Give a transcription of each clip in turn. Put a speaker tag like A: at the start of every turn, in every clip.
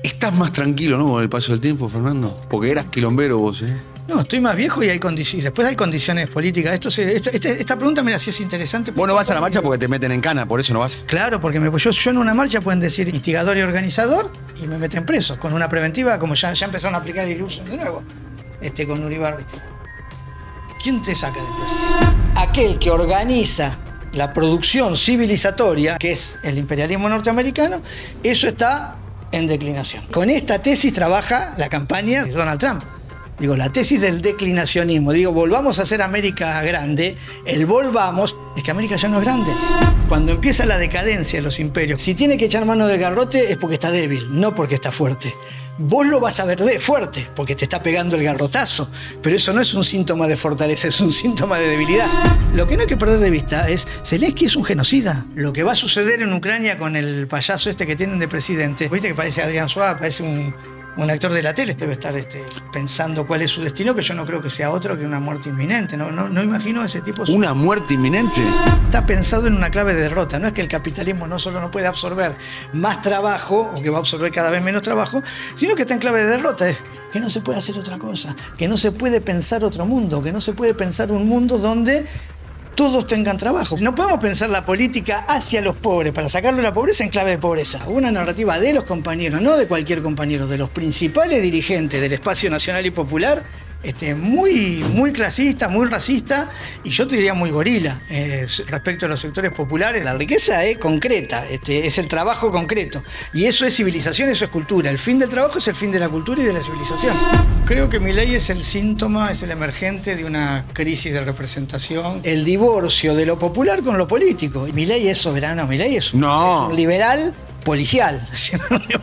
A: Estás más tranquilo, ¿no? Con el paso del tiempo, Fernando. Porque eras quilombero vos, ¿eh?
B: No, estoy más viejo y hay condiciones. Después hay condiciones políticas. Esta pregunta, mira, sí es interesante.
A: Vos no vas a la marcha porque te meten en cana, por eso no vas.
B: Claro, porque yo en una marcha pueden decir instigador y organizador y me meten preso. Con una preventiva, como ya empezaron a aplicar el Ilusion de nuevo, con Uribarri. ¿Quién te saca después? Aquel que organiza la producción civilizatoria, que es el imperialismo norteamericano, eso está en declinación. Con esta tesis trabaja la campaña de Donald Trump. Digo, la tesis del declinacionismo. Digo, volvamos a hacer América grande. El volvamos es que América ya no es grande. Cuando empieza la decadencia de los imperios, si tiene que echar mano del garrote es porque está débil, no porque está fuerte. Vos lo vas a ver fuerte, porque te está pegando el garrotazo. Pero eso no es un síntoma de fortaleza, es un síntoma de debilidad. Lo que no hay que perder de vista es, Zelensky es un genocida. Lo que va a suceder en Ucrania con el payaso este que tienen de presidente, viste que parece Adrián Suárez, parece un actor de la tele, debe estar pensando cuál es su destino, que yo no creo que sea otro que una muerte inminente. No imagino ese tipo.
A: ¿Una muerte inminente?
B: Está pensado en una clave de derrota. No es que el capitalismo no solo no puede absorber más trabajo, o que va a absorber cada vez menos trabajo, sino que está en clave de derrota. Es que no se puede hacer otra cosa, que no se puede pensar otro mundo, que no se puede pensar un mundo donde todos tengan trabajo. No podemos pensar la política hacia los pobres, para sacarle la pobreza en clave de pobreza. Una narrativa de los compañeros, no de cualquier compañero, de los principales dirigentes del espacio nacional y popular, muy clasista, muy racista, y yo te diría muy gorila respecto a los sectores populares. La riqueza es concreta, es el trabajo concreto, y eso es civilización, eso es cultura. El fin del trabajo es el fin de la cultura y de la civilización. Creo que Milei es el síntoma, es el emergente de una crisis de representación, el divorcio de lo popular con lo político. Milei es soberano, Milei es un liberal policial,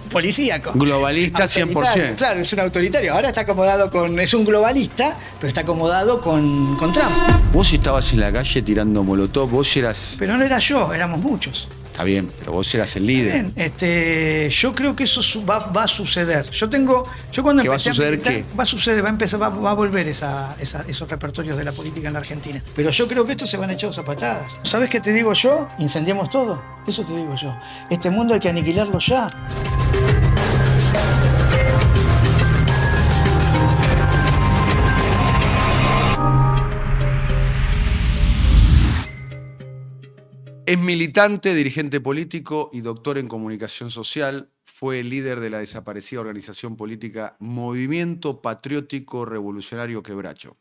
B: policíaco.
A: Globalista 100%.
B: Claro, es un autoritario. Ahora está acomodado es un globalista, pero está acomodado con Trump.
A: Vos estabas en la calle tirando molotov, vos eras...
B: Pero no era yo, éramos muchos.
A: Está bien, pero vos eras el líder.
B: Bien, yo creo que eso va a suceder. Yo cuando
A: ¿Qué va a suceder qué?
B: Va a suceder, va a volver esos repertorios de la política en la Argentina. Pero yo creo que estos se van a echar a patadas. ¿Sabés qué te digo yo? Incendiemos todo. Eso te digo yo. Este mundo hay que aniquilarlo ya.
A: Es militante, dirigente político y doctor en comunicación social. Fue el líder de la desaparecida organización política Movimiento Patriótico Revolucionario Quebracho.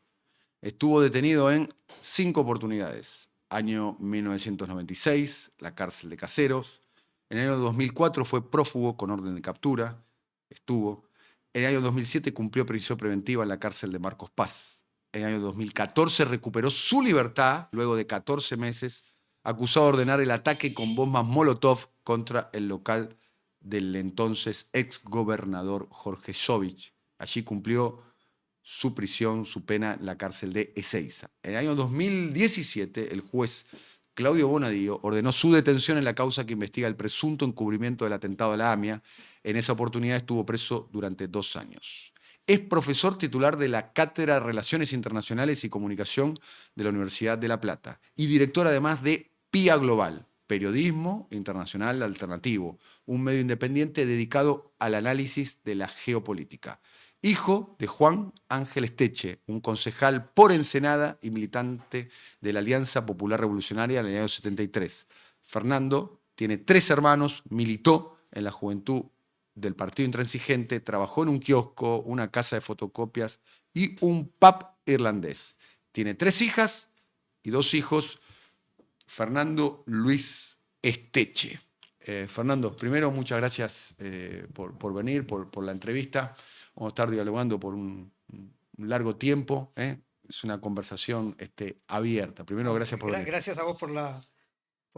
A: Estuvo detenido en 5 oportunidades. Año 1996, la cárcel de Caseros. En el año 2004 fue prófugo con orden de captura. Estuvo. En el año 2007 cumplió prisión preventiva en la cárcel de Marcos Paz. En el año 2014 recuperó su libertad luego de 14 meses, acusado de ordenar el ataque con bombas Molotov contra el local del entonces exgobernador Jorge Sovich. Allí cumplió su prisión, su pena en la cárcel de Ezeiza. En el año 2017, el juez Claudio Bonadío ordenó su detención en la causa que investiga el presunto encubrimiento del atentado a la AMIA. En esa oportunidad estuvo preso durante 2 años. Es profesor titular de la Cátedra de Relaciones Internacionales y Comunicación de la Universidad de La Plata y director además de PIA Global, Periodismo Internacional Alternativo, un medio independiente dedicado al análisis de la geopolítica. Hijo de Juan Ángel Esteche, un concejal por Ensenada y militante de la Alianza Popular Revolucionaria en el año 73. Fernando tiene 3 hermanos, militó en la juventud del Partido Intransigente, trabajó en un kiosco, una casa de fotocopias y un pub irlandés. Tiene 3 hijas y 2 hijos. Fernando Luis Esteche. Fernando, primero muchas gracias por venir, por la entrevista. Vamos a estar dialogando por un largo tiempo. Es una conversación abierta. Primero, gracias por venir.
B: Gracias a vos por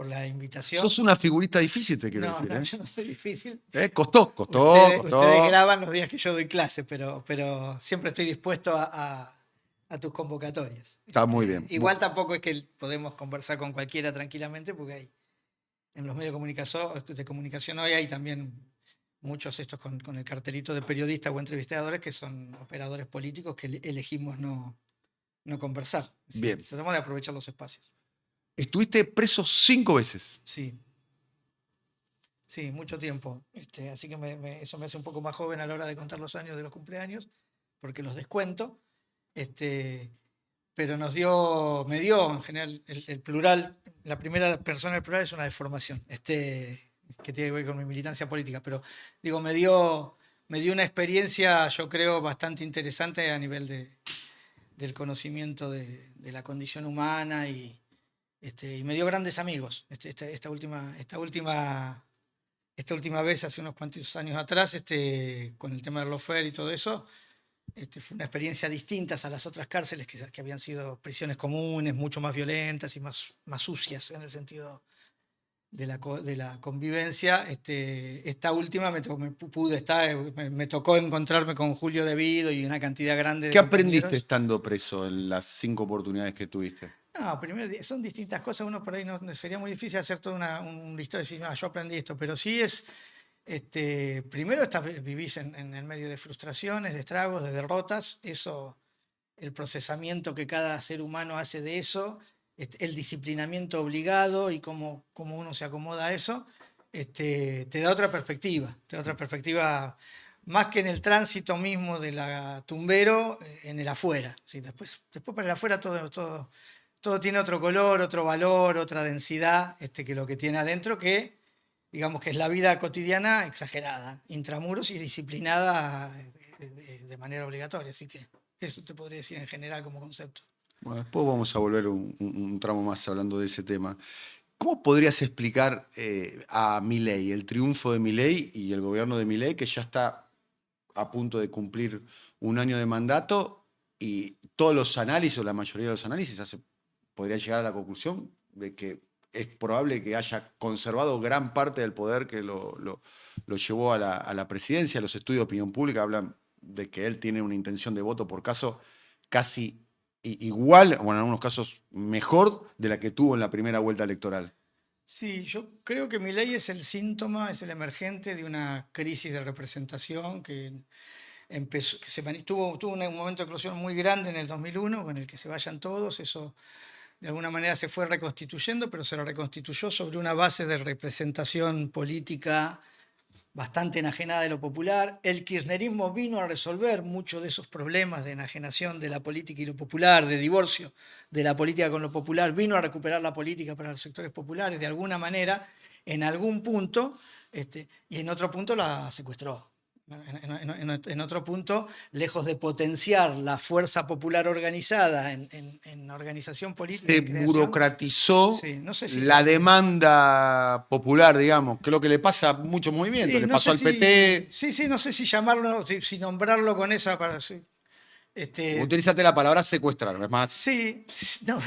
B: la invitación.
A: Sos una figurita difícil, te quiero decir.
B: No, yo no soy difícil.
A: Costó.
B: Ustedes graban los días que yo doy clase, pero siempre estoy dispuesto a tus convocatorias.
A: Está muy bien.
B: Igual tampoco es que podemos conversar con cualquiera tranquilamente, porque hay en los medios de comunicación hoy hay también muchos estos con el cartelito de periodistas o entrevistadores que son operadores políticos que elegimos no conversar.
A: Bien.
B: Tratamos de aprovechar los espacios.
A: Estuviste preso 5 veces.
B: Sí. Sí, mucho tiempo. Así que eso me hace un poco más joven a la hora de contar los años de los cumpleaños, porque los descuento. Este, pero me dio en general el plural, la primera persona del plural es una deformación, que tiene que ver con mi militancia política, pero digo, me dio una experiencia, yo creo, bastante interesante a nivel del conocimiento de la condición humana y me dio grandes amigos. Esta última vez, hace unos cuantos años atrás, con el tema del lawfare y todo eso, fue una experiencia distinta a las otras cárceles que habían sido prisiones comunes, mucho más violentas y más sucias en el sentido de la convivencia. Esta última me tocó encontrarme con Julio Devido y una cantidad grande de
A: ¿Qué aprendiste
B: compañeros.
A: estando preso en las 5 oportunidades que tuviste?
B: No, primero son distintas cosas. Uno por ahí no sería muy difícil hacer toda una historia y decir, no, yo aprendí esto, pero sí es. Primero vivís en el medio de frustraciones, de estragos, de derrotas. Eso, el procesamiento que cada ser humano hace de eso, el disciplinamiento obligado y cómo uno se acomoda a eso, te da otra perspectiva. Te da otra perspectiva más que en el tránsito mismo de la Tumbero, en el afuera. ¿Sí? Después para el afuera todo tiene otro color, otro valor, otra densidad que lo que tiene adentro, que digamos que es la vida cotidiana exagerada, intramuros y disciplinada de manera obligatoria. Así que eso te podría decir en general como concepto.
A: Bueno, después vamos a volver un tramo más hablando de ese tema. ¿Cómo podrías explicar a Milei, el triunfo de Milei y el gobierno de Milei, que ya está a punto de cumplir un año de mandato y todos los análisis, o la mayoría de los análisis, podría llegar a la conclusión de que es probable que haya conservado gran parte del poder que lo llevó a la presidencia? Los estudios de opinión pública hablan de que él tiene una intención de voto por caso casi igual, o en algunos casos mejor, de la que tuvo en la primera vuelta electoral.
B: Sí, yo creo que Milei es el síntoma, es el emergente de una crisis de representación que empezó, tuvo un momento de eclosión muy grande en el 2001, con el que se vayan todos. Eso de alguna manera se fue reconstituyendo, pero se lo reconstituyó sobre una base de representación política bastante enajenada de lo popular. El kirchnerismo vino a resolver muchos de esos problemas de enajenación de la política y lo popular, de divorcio de la política con lo popular, vino a recuperar la política para los sectores populares de alguna manera, en algún punto, y en otro punto la secuestró. En otro punto, lejos de potenciar la fuerza popular organizada en organización política.
A: Se burocratizó
B: sí, no sé si
A: la demanda popular, digamos, que es lo que le pasa a muchos movimientos.
B: Sí,
A: Le
B: no
A: pasó
B: sé
A: al PT.
B: sí, no sé si llamarlo, si nombrarlo con esa para.
A: Utilízate la palabra secuestrar, es más,
B: Sí, no,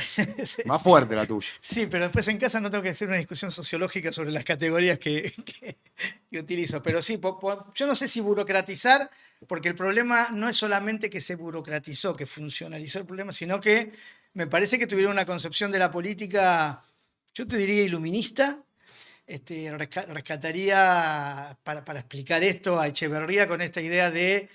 A: más fuerte la tuya.
B: sí, pero después en casa no tengo que hacer una discusión sociológica sobre las categorías que utilizo. Pero sí, yo no sé si burocratizar, porque el problema no es solamente que se burocratizó, que funcionalizó el problema, sino que me parece que tuvieron una concepción de la política, yo te diría iluminista. Rescataría para explicar esto a Echeverría con esta idea de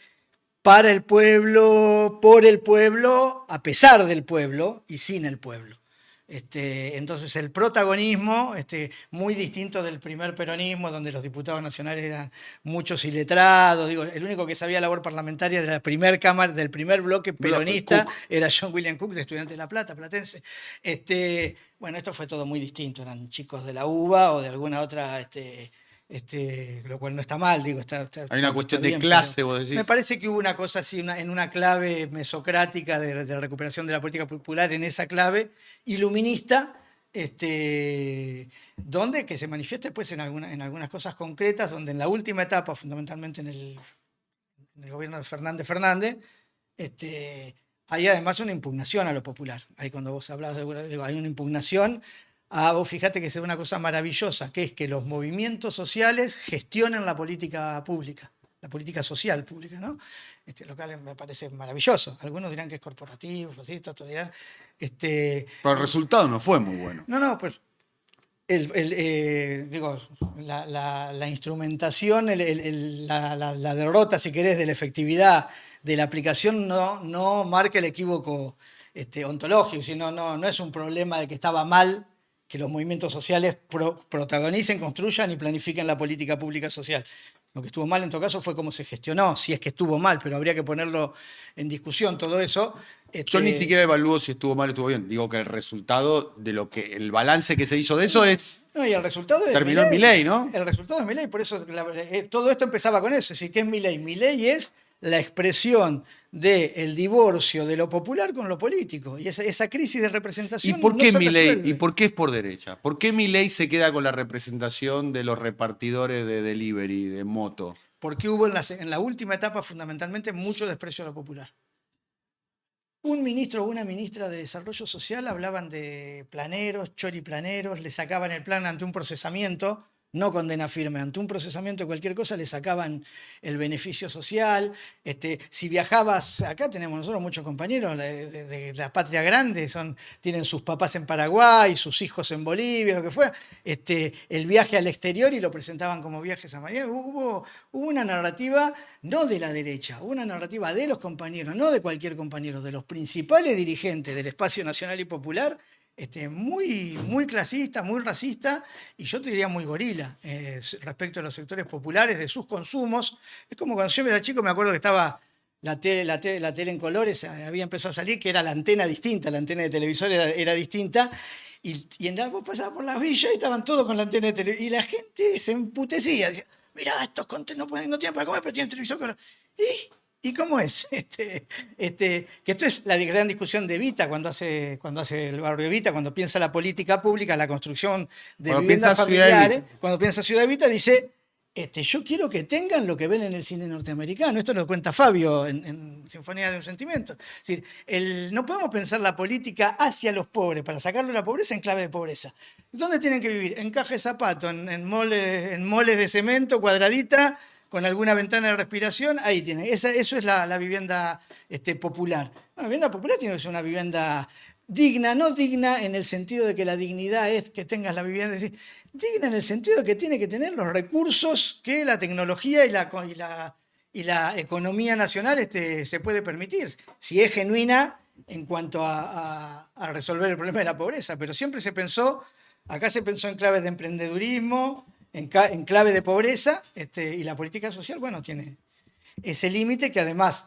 B: para el pueblo, por el pueblo, a pesar del pueblo y sin el pueblo. Entonces el protagonismo, muy distinto del primer peronismo, donde los diputados nacionales eran muchos iletrados. Digo, el único que sabía labor parlamentaria de la primera cámara, del primer bloque peronista, era John William Cook, de Estudiantes de La Plata, platense. Bueno, esto fue todo muy distinto, eran chicos de la UBA o de alguna otra, lo cual no está mal, digo,
A: Hay una cuestión
B: bien,
A: de clase, vos decís.
B: me parece que hubo una cosa así, en una clave mesocrática de recuperación de la política popular, en esa clave iluminista, donde que se manifiesta después en algunas cosas concretas, donde en la última etapa, fundamentalmente en el gobierno de Fernández, hay además una impugnación a lo popular. Ahí cuando vos hablabas hay una impugnación. Vos fíjate que es una cosa maravillosa, que es que los movimientos sociales gestionen la política pública, la política social pública, ¿no? Lo cual me parece maravilloso. Algunos dirán que es corporativo, fascista, otros dirán.
A: Pero el resultado no fue muy bueno.
B: No, pues la instrumentación, la derrota, si querés, de la efectividad de la aplicación no marca el equívoco ontológico, sino no es un problema de que estaba mal que los movimientos sociales protagonicen, construyan y planifiquen la política pública social. Lo que estuvo mal en todo caso fue cómo se gestionó, si es que estuvo mal, pero habría que ponerlo en discusión todo eso.
A: Yo ni siquiera evalúo si estuvo mal o estuvo bien. Digo que el resultado de lo que, el balance que se hizo de eso es.
B: No, y el resultado es
A: terminó en Milei, ¿no?
B: El resultado es Milei, por eso todo esto empezaba con eso. Es decir, ¿qué es Milei? Milei es la expresión del divorcio de lo popular con lo político. Y esa crisis de representación.
A: ¿Y por qué
B: no se
A: Milei?
B: resuelve.
A: ¿Y por qué es por derecha? ¿Por qué Milei se queda con la representación de los repartidores de delivery, de moto?
B: Porque hubo en la última etapa fundamentalmente mucho desprecio a lo popular. Un ministro o una ministra de Desarrollo Social hablaban de planeros, choriplaneros, le sacaban el plan ante un procesamiento, no condena firme, ante un procesamiento de cualquier cosa le sacaban el beneficio social. Si viajabas, acá tenemos nosotros muchos compañeros de la patria grande, tienen sus papás en Paraguay, sus hijos en Bolivia, lo que fuera, el viaje al exterior y lo presentaban como viajes a Miami. Hubo una narrativa no de la derecha, hubo una narrativa de los compañeros, no de cualquier compañero, de los principales dirigentes del espacio nacional y popular, muy, muy clasista, muy racista y yo te diría muy gorila respecto a los sectores populares, de sus consumos. Es como cuando yo era chico, me acuerdo que estaba la tele en colores, había empezado a salir, que era la antena distinta, la antena de televisor era distinta, y vos pasabas por las villas y estaban todos con la antena de televisor, y la gente se emputecía, decía, mirá, estos no tienen para comer, pero tienen televisor. ¿Y cómo es? Que esto es la gran discusión de Evita cuando hace el barrio Evita, cuando piensa la política pública, la construcción de viviendas familiares. Cuando piensa Ciudad Evita, dice, yo quiero que tengan lo que ven en el cine norteamericano. Esto lo cuenta Fabio en Sinfonía de un Sentimiento. Es decir, no podemos pensar la política hacia los pobres, para sacarlo de la pobreza en clave de pobreza. ¿Dónde tienen que vivir? En caja de zapato, en moles de cemento, cuadradita, con alguna ventana de respiración, ahí tiene. Eso es la vivienda popular. La vivienda popular tiene que ser una vivienda digna, no digna en el sentido de que la dignidad es que tengas la vivienda, digna en el sentido de que tiene que tener los recursos que la tecnología y la economía nacional se puede permitir, si es genuina en cuanto a resolver el problema de la pobreza. Pero siempre acá se pensó en claves de emprendedurismo, en clave de pobreza, y la política social, bueno, tiene ese límite que además,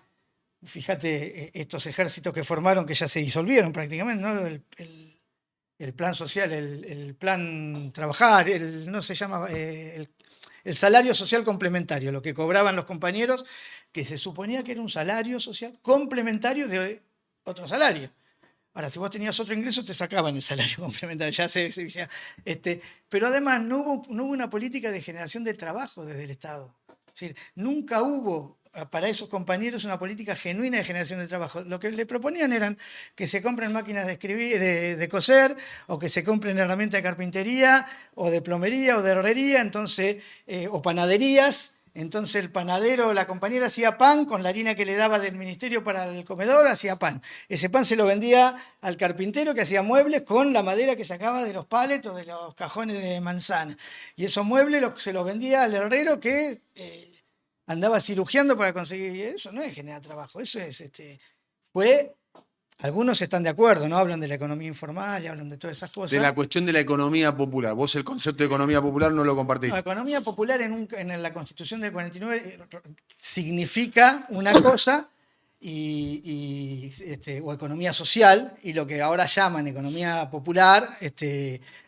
B: fíjate, estos ejércitos que formaron, que ya se disolvieron prácticamente, ¿no? El plan social, el plan trabajar, no se llama, el salario social complementario, lo que cobraban los compañeros, que se suponía que era un salario social complementario de otro salario. Ahora, si vos tenías otro ingreso, te sacaban el salario complementario, ya se decía. Pero además no hubo una política de generación de trabajo desde el Estado. Es decir, nunca hubo para esos compañeros una política genuina de generación de trabajo. Lo que le proponían eran que se compren máquinas de escribir, de coser, o que se compren herramientas de carpintería, o de plomería, o de herrería, o panaderías. Entonces el panadero, la compañera hacía pan con la harina que le daba del ministerio para el comedor, hacía pan. Ese pan se lo vendía al carpintero que hacía muebles con la madera que sacaba de los palets o de los cajones de manzana. Y esos muebles se los vendía al herrero que andaba cirugiando para conseguir. Eso no es generar trabajo, eso fue. Algunos están de acuerdo, ¿no? Hablan de la economía informal y hablan de todas esas cosas.
A: De la cuestión de la economía popular. Vos el concepto de economía popular no lo compartís.
B: No, economía popular en la Constitución del 49 significa una cosa o economía social, y lo que ahora llaman economía popular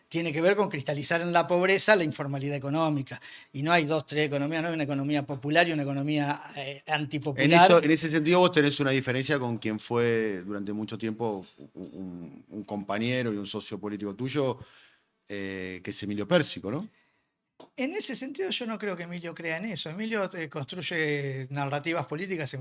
B: tiene que ver con cristalizar en la pobreza la informalidad económica. Y no hay tres economías, no hay una economía popular y una economía antipopular.
A: En ese sentido vos tenés una diferencia con quien fue durante mucho tiempo un compañero y un socio político tuyo, que es Emilio Pérsico, ¿no?
B: En ese sentido yo no creo que Emilio crea en eso. Emilio construye narrativas políticas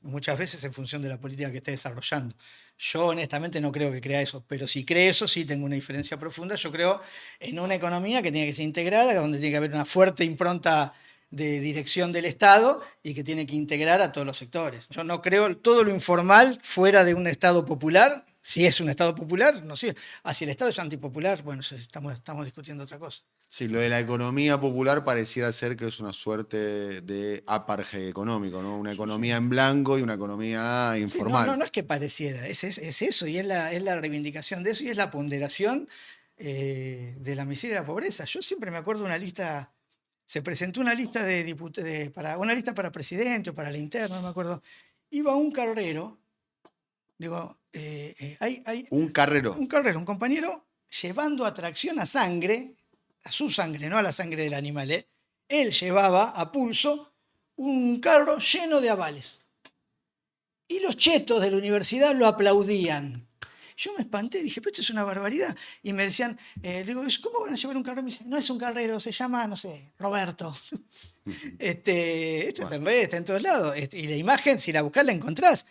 B: muchas veces en función de la política que esté desarrollando. Yo honestamente no creo que crea eso, pero si cree eso sí tengo una diferencia profunda. Yo creo en una economía que tiene que ser integrada, donde tiene que haber una fuerte impronta de dirección del Estado y que tiene que integrar a todos los sectores. Yo no creo todo lo informal fuera de un Estado popular. Si es un Estado popular, no sé. Si el Estado es antipopular, bueno, estamos discutiendo otra cosa.
A: Sí, lo de la economía popular pareciera ser que es una suerte de apartheid económico, ¿no? Una economía en blanco y una economía informal.
B: Sí, no es que pareciera, es eso, y es la reivindicación de eso, y es la ponderación de la miseria y la pobreza. Yo siempre me acuerdo de una lista, se presentó una lista una lista para presidente o para la interna, no me acuerdo. Iba un carrero, digo,
A: Un carrero.
B: un compañero llevando a tracción a sangre, a su sangre, no a la sangre del animal, ¿eh? Él llevaba a pulso un carro lleno de avales. Y los chetos de la universidad lo aplaudían. Yo me espanté, dije, pero esto es una barbaridad. Y me decían, le digo, ¿cómo van a llevar un carrero? Me dicen, no es un carrero, se llama, no sé, Roberto. Esto está en redes, está en todos lados. Y la imagen, si la buscás, la encontrás.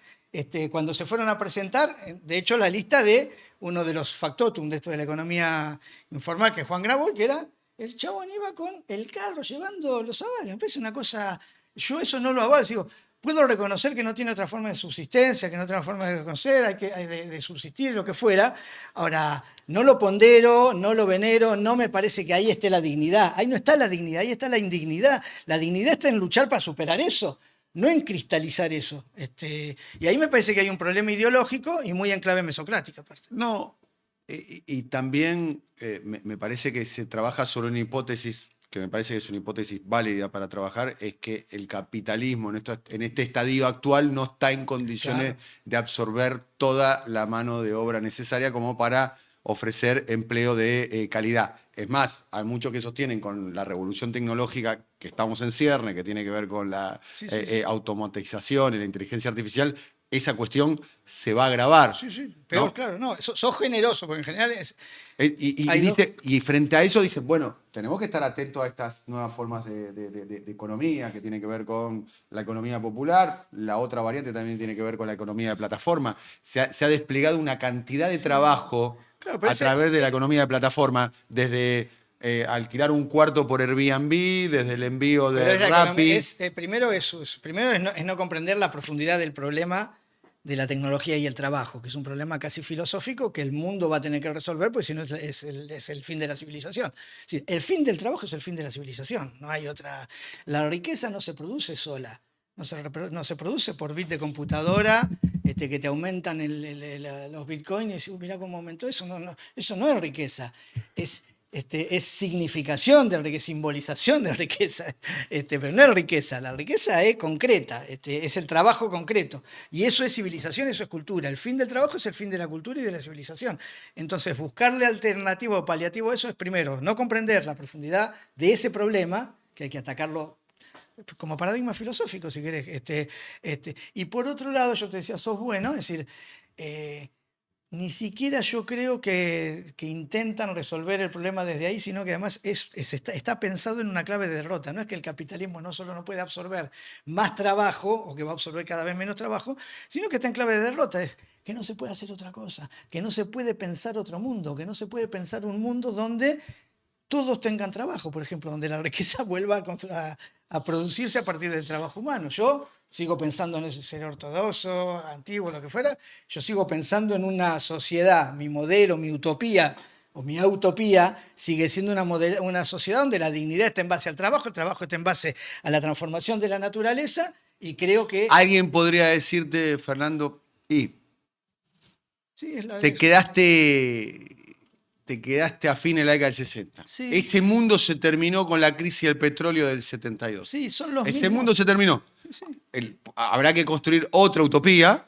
B: Cuando se fueron a presentar, de hecho, la lista de uno de los factotum de esto de la economía informal, que es Juan Grabois, que era, el chabón iba con el carro llevando los avales. Me parece una cosa, yo eso no lo avalo, digo, puedo reconocer que no tiene otra forma de subsistencia, que no tiene otra forma de reconocer, hay de subsistir, lo que fuera. Ahora, no lo pondero, no lo venero, no me parece que ahí esté la dignidad. Ahí no está la dignidad, ahí está la indignidad. La dignidad está en luchar para superar eso, no en cristalizar eso. Y ahí me parece que hay un problema ideológico y muy en clave mesocrática. Aparte.
A: No, y también me parece que se trabaja sobre una hipótesis que me parece que es una hipótesis válida para trabajar, es que el capitalismo en este estadio actual no está en condiciones de absorber toda la mano de obra necesaria como para ofrecer empleo de calidad. Es más, hay muchos que sostienen con la revolución tecnológica que estamos en cierne, que tiene que ver con la automatización y la inteligencia artificial, esa cuestión se va a agravar.
B: Sí, peor, ¿no? Claro, no, sos generoso, porque en general es...
A: Y frente a eso dicen, bueno, tenemos que estar atentos a estas nuevas formas de economía que tienen que ver con la economía popular, la otra variante también tiene que ver con la economía de plataforma. Se ha desplegado una cantidad de trabajo a través de la economía de plataforma, desde alquilar un cuarto por Airbnb, desde el envío de Rappi.
B: Primero es no comprender la profundidad del problema de la tecnología y el trabajo, que es un problema casi filosófico que el mundo va a tener que resolver, porque si no es el fin de la civilización. Sí, el fin del trabajo es el fin de la civilización, no hay otra. La riqueza no se produce sola, no se produce por bit de computadora que te aumentan los bitcoins y mirá cómo aumentó eso. Eso no es riqueza, es significación de riqueza, simbolización de riqueza, pero no es riqueza, la riqueza es concreta, es el trabajo concreto, y eso es civilización, eso es cultura. El fin del trabajo es el fin de la cultura y de la civilización. Entonces, buscarle alternativo o paliativo a eso es, primero, no comprender la profundidad de ese problema, que hay que atacarlo como paradigma filosófico, si querés. Y por otro lado, yo te decía, sos bueno, es decir, ni siquiera yo creo que intentan resolver el problema desde ahí, sino que además está pensado en una clave de derrota. No es que el capitalismo no solo no puede absorber más trabajo, o que va a absorber cada vez menos trabajo, sino que está en clave de derrota. Es que no se puede hacer otra cosa, que no se puede pensar otro mundo, que no se puede pensar un mundo donde todos tengan trabajo, por ejemplo, donde la riqueza vuelva a producirse a partir del trabajo humano. Yo sigo pensando en ese ser ortodoxo, antiguo, lo que fuera. Yo sigo pensando en una sociedad, mi modelo, mi utopía o mi utopía sigue siendo una sociedad donde la dignidad está en base al trabajo, el trabajo está en base a la transformación de la naturaleza, y creo que...
A: Alguien podría decirte, Fernando, sí, te quedaste a fin de la década del 60. Sí. Ese mundo se terminó con la crisis del petróleo del 72.
B: Sí, son los
A: Ese mundo se terminó. Sí. Habrá que construir otra utopía,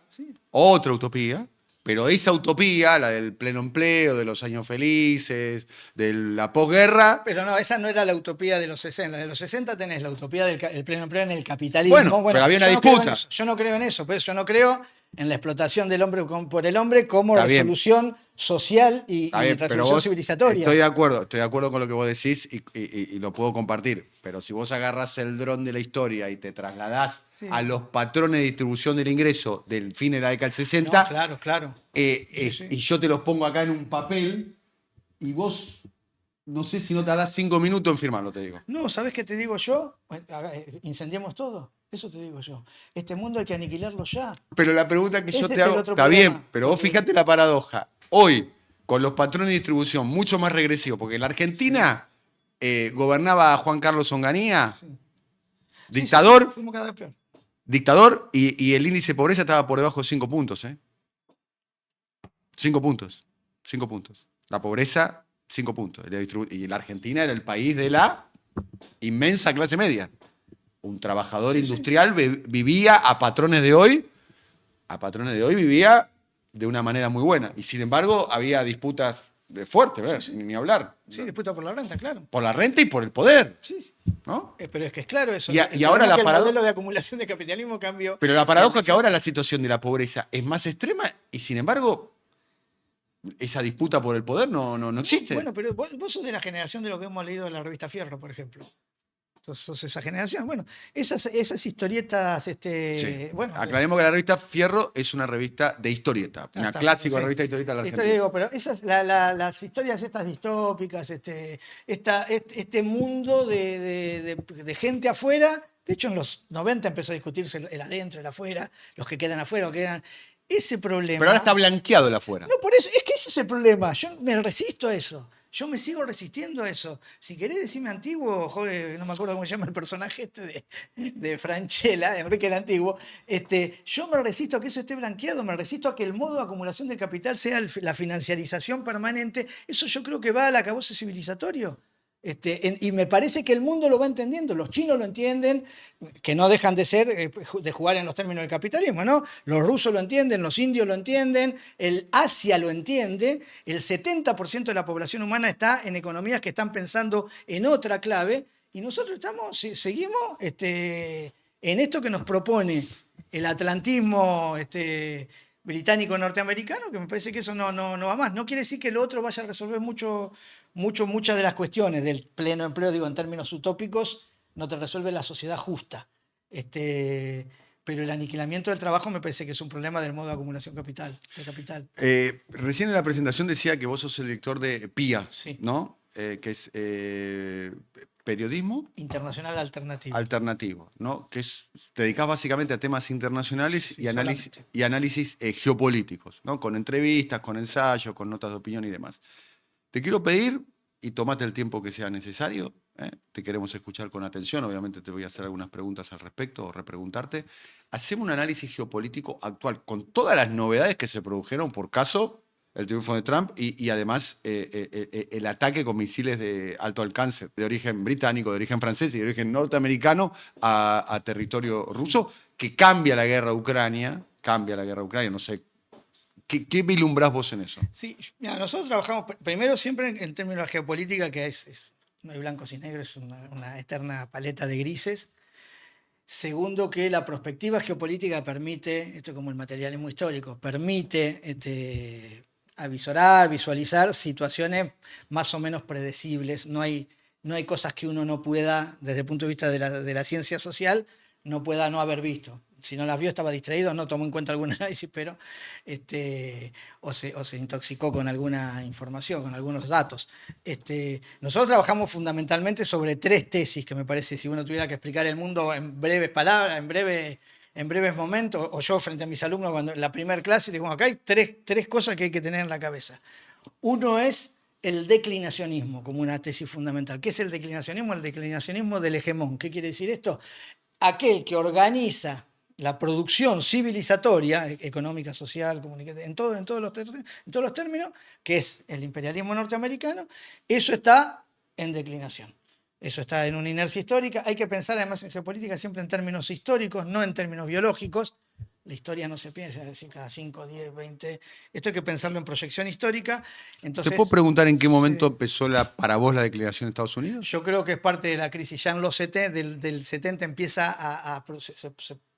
A: pero esa utopía, la del pleno empleo, de los años felices, de la posguerra...
B: Pero no, esa no era la utopía de los 60. De los 60 tenés la utopía del pleno empleo en el capitalismo.
A: Bueno, pero había una disputa.
B: Yo no creo en eso, pues yo no creo en la explotación del hombre por el hombre como resolución social y resolución civilizatoria.
A: Estoy de acuerdo con lo que vos decís y lo puedo compartir. Pero si vos agarrás el dron de la historia y te trasladás a los patrones de distribución del ingreso del fin de la década del 60,
B: no, claro.
A: Y yo te los pongo acá en un papel y vos, no sé si no te das 5 minutos en firmarlo, te digo.
B: No, ¿sabés qué te digo yo? Incendiemos todo. Eso te digo yo. Este mundo hay que aniquilarlo ya.
A: Pero la pregunta que yo te hago, está bien, pero vos fíjate la paradoja. Hoy, con los patrones de distribución mucho más regresivos, porque en la Argentina gobernaba Juan Carlos Onganía, dictador,
B: fuimos cada vez peor.
A: Dictador, y el índice de pobreza estaba por debajo de 5 puntos. 5 puntos. 5 puntos. La pobreza 5 puntos. Y la Argentina era el país de la inmensa clase media. Un trabajador industrial vivía a patrones de hoy vivía de una manera muy buena. Y sin embargo, había disputas fuertes, ni hablar.
B: Sí, disputa por la renta, claro.
A: Por la renta y por el poder.
B: Sí.
A: ¿No?
B: Pero es que es claro eso.
A: Y ahora
B: el modelo de acumulación de capitalismo cambió.
A: Pero la paradoja es que ahora la situación de la pobreza es más extrema y sin embargo esa disputa por el poder no existe.
B: Bueno, pero vos sos de la generación de lo que hemos leído en la revista Fierro, por ejemplo. Sos esa generación. Bueno, esas historietas,
A: Sí.
B: bueno.
A: Aclaremos que la revista Fierro es una revista de historieta, una clásica revista de historieta de la Argentina.
B: Digo, pero las historias estas distópicas, este mundo de gente afuera, de hecho en los 90 empezó a discutirse el adentro, el afuera, los que quedan afuera, los que quedan. Ese problema.
A: Pero ahora está blanqueado el afuera.
B: No, por eso, es que ese es el problema. Yo me resisto a eso. Yo me sigo resistiendo a eso. Si querés decirme antiguo, joder, no me acuerdo cómo se llama el personaje de Francella, de Enrique el Antiguo, yo me resisto a que eso esté blanqueado, me resisto a que el modo de acumulación del capital sea la financiarización permanente. Eso yo creo que va al acabose civilizatorio. Y me parece que el mundo lo va entendiendo, los chinos lo entienden, que no dejan de ser, de jugar en los términos del capitalismo, ¿no? Los rusos lo entienden, los indios lo entienden, el Asia lo entiende, el 70% de la población humana está en economías que están pensando en otra clave, y nosotros seguimos en esto que nos propone el atlantismo británico norteamericano, que me parece que eso no va más. No quiere decir que lo otro vaya a resolver muchas de las cuestiones del pleno empleo, digo, en términos utópicos, no te resuelve la sociedad justa. Pero el aniquilamiento del trabajo me parece que es un problema del modo de acumulación de capital.
A: Recién en la presentación decía que vos sos el director de PIA,
B: sí.
A: ¿no? Que es periodismo
B: internacional
A: alternativo, ¿no? Que te dedicás básicamente a temas internacionales y análisis geopolíticos, ¿no? Con entrevistas, con ensayos, con notas de opinión y demás. Te quiero pedir, y tomate el tiempo que sea necesario, te queremos escuchar con atención, obviamente te voy a hacer algunas preguntas al respecto o repreguntarte. Hacemos un análisis geopolítico actual con todas las novedades que se produjeron por caso el triunfo de Trump y además el ataque con misiles de alto alcance de origen británico, de origen francés y de origen norteamericano a territorio ruso, que cambia la guerra de Ucrania, no sé. ¿Qué vislumbrás vos en eso?
B: Sí, mira, nosotros trabajamos primero siempre en términos de geopolítica, que no hay blancos y negros, es una eterna paleta de grises. Segundo, que la perspectiva geopolítica permite, esto como el materialismo histórico, permite avisorar, visualizar situaciones más o menos predecibles. No hay cosas que uno no pueda, desde el punto de vista de la ciencia social, no pueda no haber visto. Si no las vio, estaba distraído, no tomó en cuenta algún análisis, pero o se intoxicó con alguna información, con algunos datos. Nosotros trabajamos fundamentalmente sobre 3 tesis que me parece, si uno tuviera que explicar el mundo en breves palabras, en breves momentos, o yo frente a mis alumnos cuando en la primera clase, digo, acá hay tres cosas que hay que tener en la cabeza. Uno es el declinacionismo como una tesis fundamental. ¿Qué es el declinacionismo? El declinacionismo del hegemón. ¿Qué quiere decir esto? Aquel que organiza la producción civilizatoria, económica, social, comunicativa, en todos los términos, que es el imperialismo norteamericano, eso está en declinación. Eso está en una inercia histórica. Hay que pensar además en geopolítica siempre en términos históricos, no en términos biológicos. La historia no se piensa, es decir, cada 5, 10, 20. Esto hay que pensarlo en proyección histórica. Entonces,
A: ¿te puedo preguntar en qué momento empezó para vos la declinación de Estados Unidos?
B: Yo creo que es parte de la crisis. Ya en los 70, del 70 empieza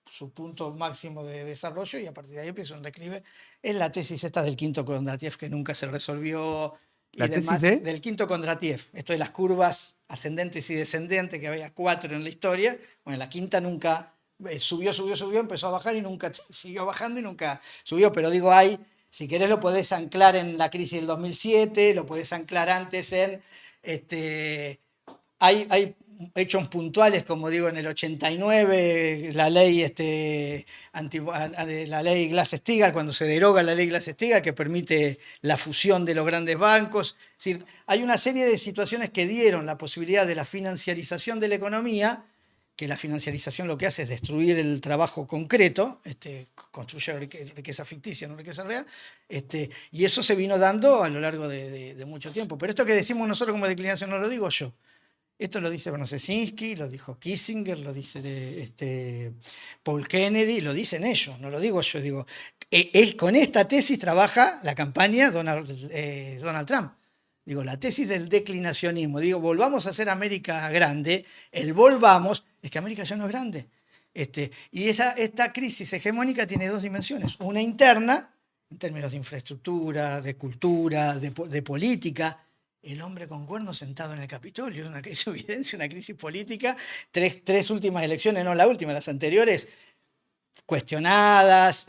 B: su punto máximo de desarrollo y a partir de ahí empieza un declive. Es la tesis esta del quinto Kondratiev que nunca se resolvió.
A: ¿La tesis de?
B: Del quinto Kondratiev. Esto de las curvas ascendentes y descendentes, que había 4 en la historia. Bueno, la quinta nunca subió, empezó a bajar y nunca siguió bajando y nunca subió. Pero digo, si querés lo podés anclar en la crisis del 2007, lo podés anclar antes en... Hay hechos puntuales, como digo, en el 89, la ley Glass-Steagall, cuando se deroga la ley Glass-Steagall, que permite la fusión de los grandes bancos. Es decir, hay una serie de situaciones que dieron la posibilidad de la financiarización de la economía que la financiarización lo que hace es destruir el trabajo concreto, construye riqueza ficticia, no riqueza real, y eso se vino dando a lo largo de mucho tiempo. Pero esto que decimos nosotros como declinación no lo digo yo. Esto lo dice Brzezinski, lo dijo Kissinger, lo dice Paul Kennedy, lo dicen ellos, no lo digo yo. Digo, con esta tesis trabaja la campaña Donald Trump. Digo, la tesis del declinacionismo. Digo, volvamos a hacer América grande. El volvamos es que América ya no es grande. Y esta crisis hegemónica tiene dos dimensiones. Una interna, en términos de infraestructura, de cultura, de política. El hombre con cuernos sentado en el Capitolio, una crisis evidencia, una crisis política. Tres últimas elecciones, no la última, las anteriores, cuestionadas,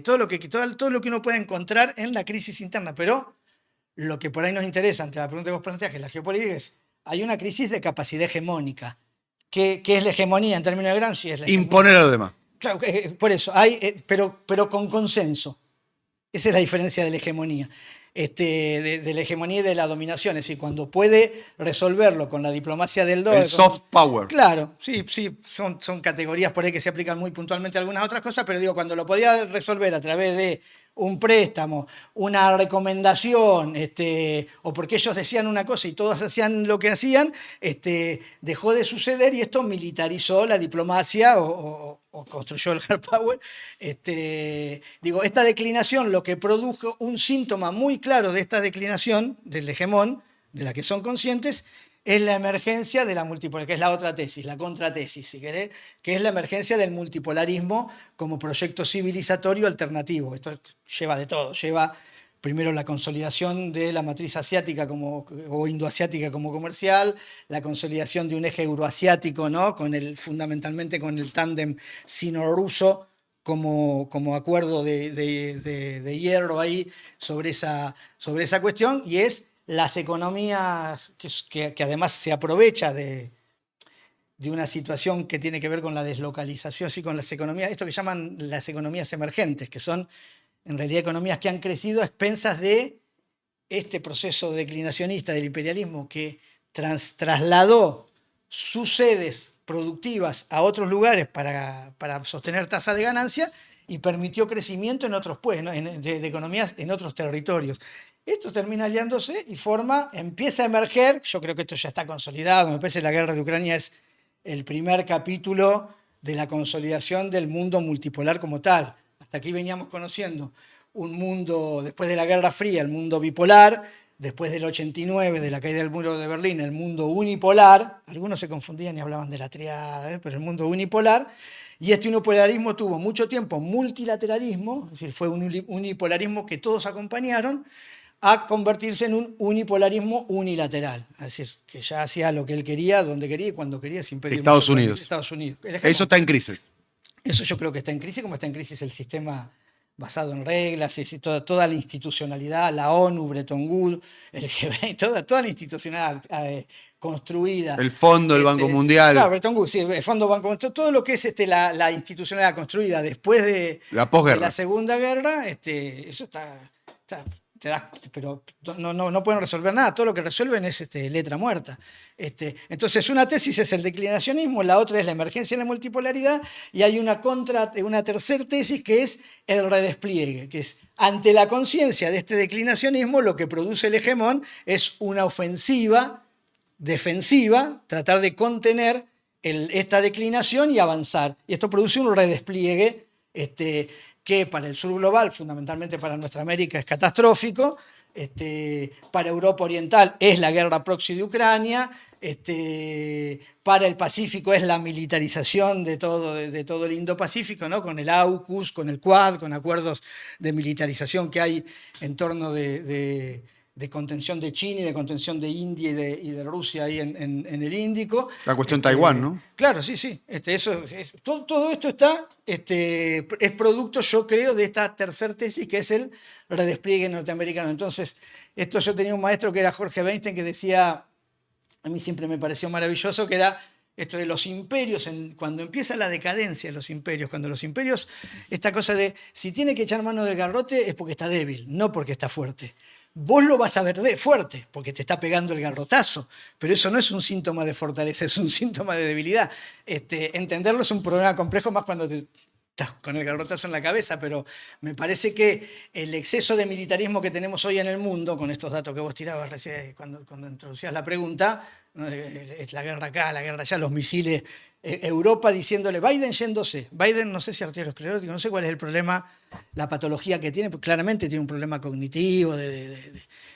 B: todo lo que uno puede encontrar en la crisis interna. Pero lo que por ahí nos interesa, ante la pregunta que vos planteás, que es la geopolítica, es hay una crisis de capacidad hegemónica. ¿Qué es la hegemonía en términos de Gramsci? Es la
A: imponer a los demás.
B: Claro, por eso, pero con consenso. Esa es la diferencia de la hegemonía. De la hegemonía y de la dominación. Es decir, cuando puede resolverlo con la diplomacia del dólar.
A: El soft power.
B: Claro, sí, son categorías por ahí que se aplican muy puntualmente a algunas otras cosas, pero digo, cuando lo podía resolver a través de un préstamo, una recomendación, o porque ellos decían una cosa y todos hacían lo que hacían, dejó de suceder y esto militarizó la diplomacia o construyó el hard power. Digo, esta declinación, lo que produjo un síntoma muy claro de esta declinación del hegemón, de la que son conscientes, es la emergencia de la multipolaridad, que es la otra tesis, la contratesis, si querés, que es la emergencia del multipolarismo como proyecto civilizatorio alternativo. Esto lleva de todo, lleva primero la consolidación de la matriz asiática o indoasiática como comercial, la consolidación de un eje euroasiático, ¿no? Fundamentalmente con el tándem sino-ruso como acuerdo de hierro ahí sobre esa cuestión, y es las economías que además se aprovecha de una situación que tiene que ver con la deslocalización, sí, con las economías, esto que llaman las economías emergentes, que son en realidad economías que han crecido a expensas de este proceso declinacionista del imperialismo que trasladó sus sedes productivas a otros lugares para sostener tasas de ganancia y permitió crecimiento en otros de economías en otros territorios. Esto termina aliándose y empieza a emerger, yo creo que esto ya está consolidado, me parece que la guerra de Ucrania es el primer capítulo de la consolidación del mundo multipolar como tal. Hasta aquí veníamos conociendo un mundo, después de la Guerra Fría, el mundo bipolar, después del 89, de la caída del muro de Berlín, el mundo unipolar. Algunos se confundían y hablaban de la triada, pero el mundo unipolar. Y este unipolarismo tuvo mucho tiempo multilateralismo, es decir, fue un unipolarismo que todos acompañaron, a convertirse en un unipolarismo unilateral. Es decir, que ya hacía lo que él quería, donde quería y cuando quería, sin pedir
A: Estados Unidos.
B: Estados Unidos.
A: Eso está en crisis.
B: Eso yo creo que está en crisis, como está en crisis el sistema basado en reglas, toda la institucionalidad, la ONU, Bretton Woods, el G20, toda la institucionalidad construida.
A: El Fondo, el Banco Mundial.
B: Claro, Bretton Woods, sí, el Fondo Banco Mundial, todo lo que es la institucionalidad construida después de
A: la posguerra,
B: de la Segunda Guerra, eso está pero no pueden resolver nada, todo lo que resuelven es letra muerta. Entonces, una tesis es el declinacionismo, la otra es la emergencia de la multipolaridad, y hay una tercera tesis que es el redespliegue, que es ante la conciencia de este declinacionismo, lo que produce el hegemón es una ofensiva defensiva, tratar de contener esta declinación y avanzar. Y esto produce un redespliegue que para el sur global, fundamentalmente para nuestra América, es catastrófico. Para Europa Oriental es la guerra proxy de Ucrania. Para el Pacífico es la militarización de todo el Indo-Pacífico, ¿no? Con el AUKUS, con el Quad, con acuerdos de militarización que hay en torno de contención de China y de contención de India y de Rusia ahí en el Índico.
A: La cuestión Taiwán, ¿no?
B: Claro, sí. Todo esto es producto, yo creo, de esta tercera tesis, que es el redespliegue norteamericano. Entonces, yo tenía un maestro que era Jorge Weinstein, que decía, a mí siempre me pareció maravilloso, que era esto de los imperios, cuando empieza la decadencia de los imperios, cuando los imperios, esta cosa de si tiene que echar mano del garrote es porque está débil, no porque está fuerte. vos lo vas a ver fuerte, porque te está pegando el garrotazo, pero eso no es un síntoma de fortaleza, es un síntoma de debilidad. Entenderlo es un problema complejo más cuando te estás con el garrotazo en la cabeza, pero me parece que el exceso de militarismo que tenemos hoy en el mundo, con estos datos que vos tirabas recién cuando introducías la pregunta, ¿no? Es la guerra acá, la guerra allá, los misiles, Europa diciéndole, Biden yéndose, Biden no sé si arteriosclerótico, no sé cuál es el problema, la patología que tiene, porque claramente tiene un problema cognitivo.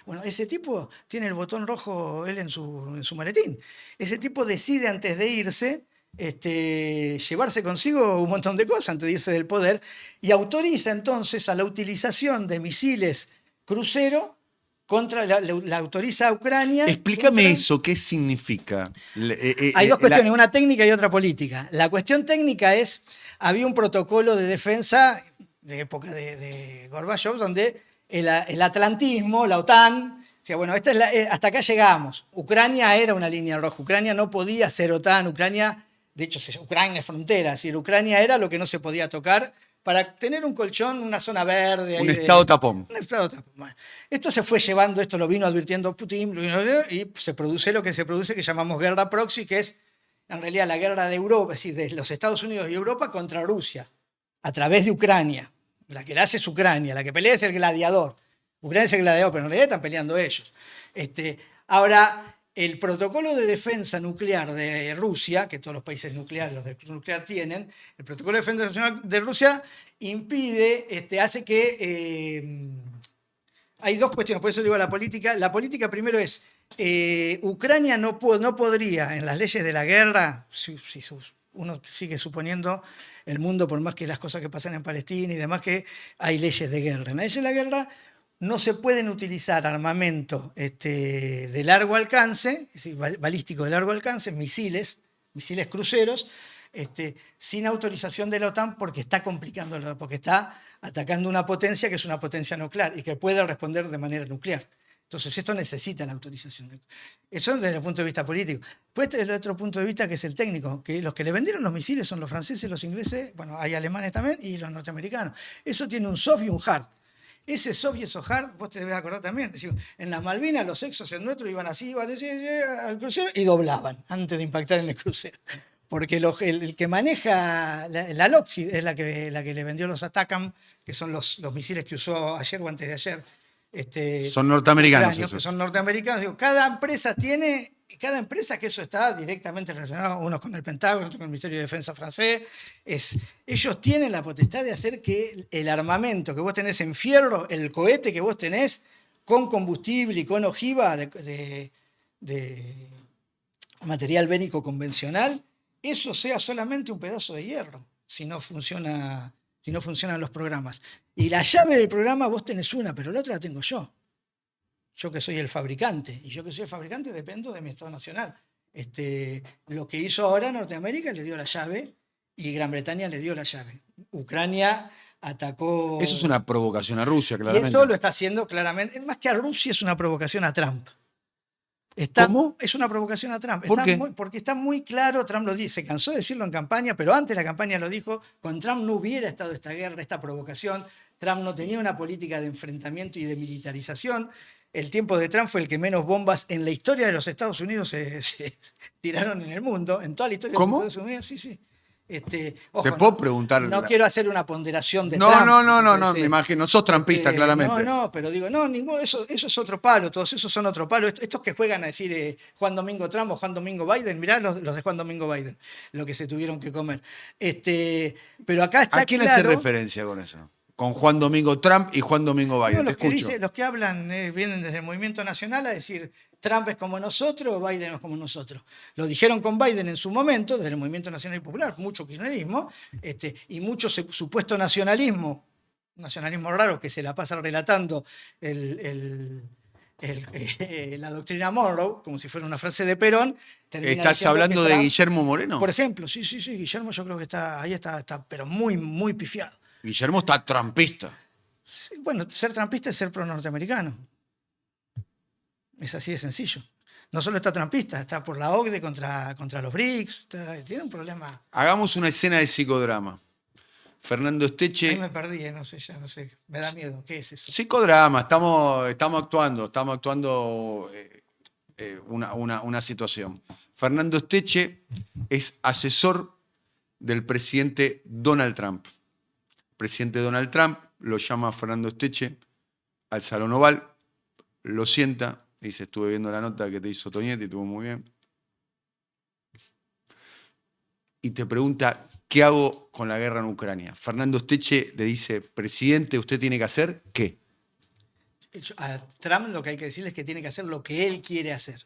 B: Bueno, ese tipo tiene el botón rojo él en su maletín. Ese tipo decide antes de irse llevarse consigo un montón de cosas antes de irse del poder y autoriza entonces a la utilización de misiles crucero contra la autoriza a Ucrania.
A: Explícame eso, ¿qué significa?
B: Hay dos cuestiones, una técnica y otra política. La cuestión técnica es, había un protocolo de defensa de época de Gorbachev donde el atlantismo, la OTAN, decía, bueno, hasta acá llegamos. Ucrania era una línea roja, Ucrania no podía ser OTAN, Ucrania, de hecho, Ucrania es frontera, es decir, Ucrania era lo que no se podía tocar para tener un colchón, una zona verde.
A: Un estado tapón.
B: Un estado tapón. Bueno, esto se fue llevando, esto lo vino advirtiendo Putin, y se produce lo que se produce, que llamamos guerra proxy, que es en realidad la guerra de Europa, es decir, de los Estados Unidos y Europa contra Rusia, a través de Ucrania. La que la hace es Ucrania, la que pelea es el gladiador. Ucrania es el gladiador, pero en realidad están peleando ellos. Ahora, el protocolo de defensa nuclear de Rusia, que todos los países nucleares, los de nuclear tienen, el protocolo de defensa nacional de Rusia impide, hace que... hay dos cuestiones, por eso digo la política. La política primero es, Ucrania no podría, en las leyes de la guerra, si uno sigue suponiendo el mundo, por más que las cosas que pasan en Palestina y demás, que hay leyes de guerra. En las leyes de la guerra no se pueden utilizar armamento de largo alcance, es decir, balístico de largo alcance, misiles cruceros, sin autorización de la OTAN porque está complicándolo, porque está atacando una potencia que es una potencia nuclear y que puede responder de manera nuclear. Entonces esto necesita la autorización. Eso desde el punto de vista político. Después el otro punto de vista que es el técnico, que los que le vendieron los misiles son los franceses, los ingleses, bueno, hay alemanes también y los norteamericanos. Eso tiene un soft y un hard. Ese soft y eso hard, vos te debes acordar también. En las Malvinas los exos en nuestro iban así, iban al crucero y doblaban antes de impactar en el crucero. Porque el que maneja la Lockheed es la que le vendió los ATACMS, que son los misiles que usó ayer o antes de ayer.
A: Son norteamericanos.
B: Que son norteamericanos. Digo, cada empresa que eso está directamente relacionado, unos con el Pentágono, otros con el Ministerio de Defensa francés, ellos tienen la potestad de hacer que el armamento que vos tenés en fierro, el cohete que vos tenés con combustible y con ojiva de material bélico convencional, eso sea solamente un pedazo de hierro, si no funcionan los programas. Y la llave del programa vos tenés una, pero la otra la tengo yo. Yo que soy el fabricante. Y yo que soy el fabricante dependo de mi Estado Nacional. Lo que hizo ahora Norteamérica le dio la llave y Gran Bretaña le dio la llave. Ucrania atacó...
A: Eso es una provocación a Rusia, claramente.
B: Y esto lo está haciendo claramente. Más que a Rusia, es una provocación a Trump.
A: ¿Cómo?
B: Es una provocación a Trump.
A: ¿Por qué?
B: Porque está muy claro, Trump lo dice, se cansó de decirlo en campaña, pero antes de la campaña lo dijo, con Trump no hubiera estado esta guerra, esta provocación, Trump no tenía una política de enfrentamiento y de militarización, el tiempo de Trump fue el que menos bombas en la historia de los Estados Unidos se tiraron en el mundo, en toda la historia
A: ¿Cómo?
B: de los Estados Unidos, sí. Ojo,
A: ¿Te puedo preguntar?
B: No quiero hacer una ponderación de
A: No,
B: Trump.
A: no, me imagino. Sos trampista, claramente.
B: No, pero digo, eso es otro palo, todos esos son otro palo. Estos que juegan a decir Juan Domingo Trump o Juan Domingo Biden, mirá los de Juan Domingo Biden, lo que se tuvieron que comer. Pero acá está
A: ¿A quién
B: claro,
A: hace referencia con eso? Con Juan Domingo Trump y Juan Domingo Biden.
B: No, los que hablan vienen desde el movimiento nacional a decir Trump es como nosotros, Biden es como nosotros. Lo dijeron con Biden en su momento, desde el movimiento nacional y popular, mucho kirchnerismo, y mucho supuesto nacionalismo raro que se la pasa relatando la doctrina Monroe, como si fuera una frase de Perón.
A: ¿Estás hablando de Guillermo Moreno?
B: Por ejemplo, sí, Guillermo yo creo que ahí está, pero muy, muy pifiado.
A: Guillermo está trampista.
B: Sí, bueno, ser trampista es ser pro-norteamericano. Es así de sencillo. No solo está trampista, está por la OCDE contra los BRICS, tiene un problema.
A: Hagamos una escena de psicodrama. Fernando
B: Ahí
A: Esteche,
B: me perdí, no sé, ya no sé. Me da miedo. ¿Qué es eso?
A: psicodrama, estamos actuando una situación. Fernando Esteche es asesor del presidente Donald Trump. El presidente Donald Trump lo llama a Fernando Esteche al Salón Oval, lo sienta, dice, estuve viendo la nota que te hizo Toñetti, estuvo muy bien, y te pregunta, ¿qué hago con la guerra en Ucrania? Fernando Esteche le dice, presidente, usted tiene que hacer ¿qué?
B: A Trump lo que hay que decirle es que tiene que hacer lo que él quiere hacer,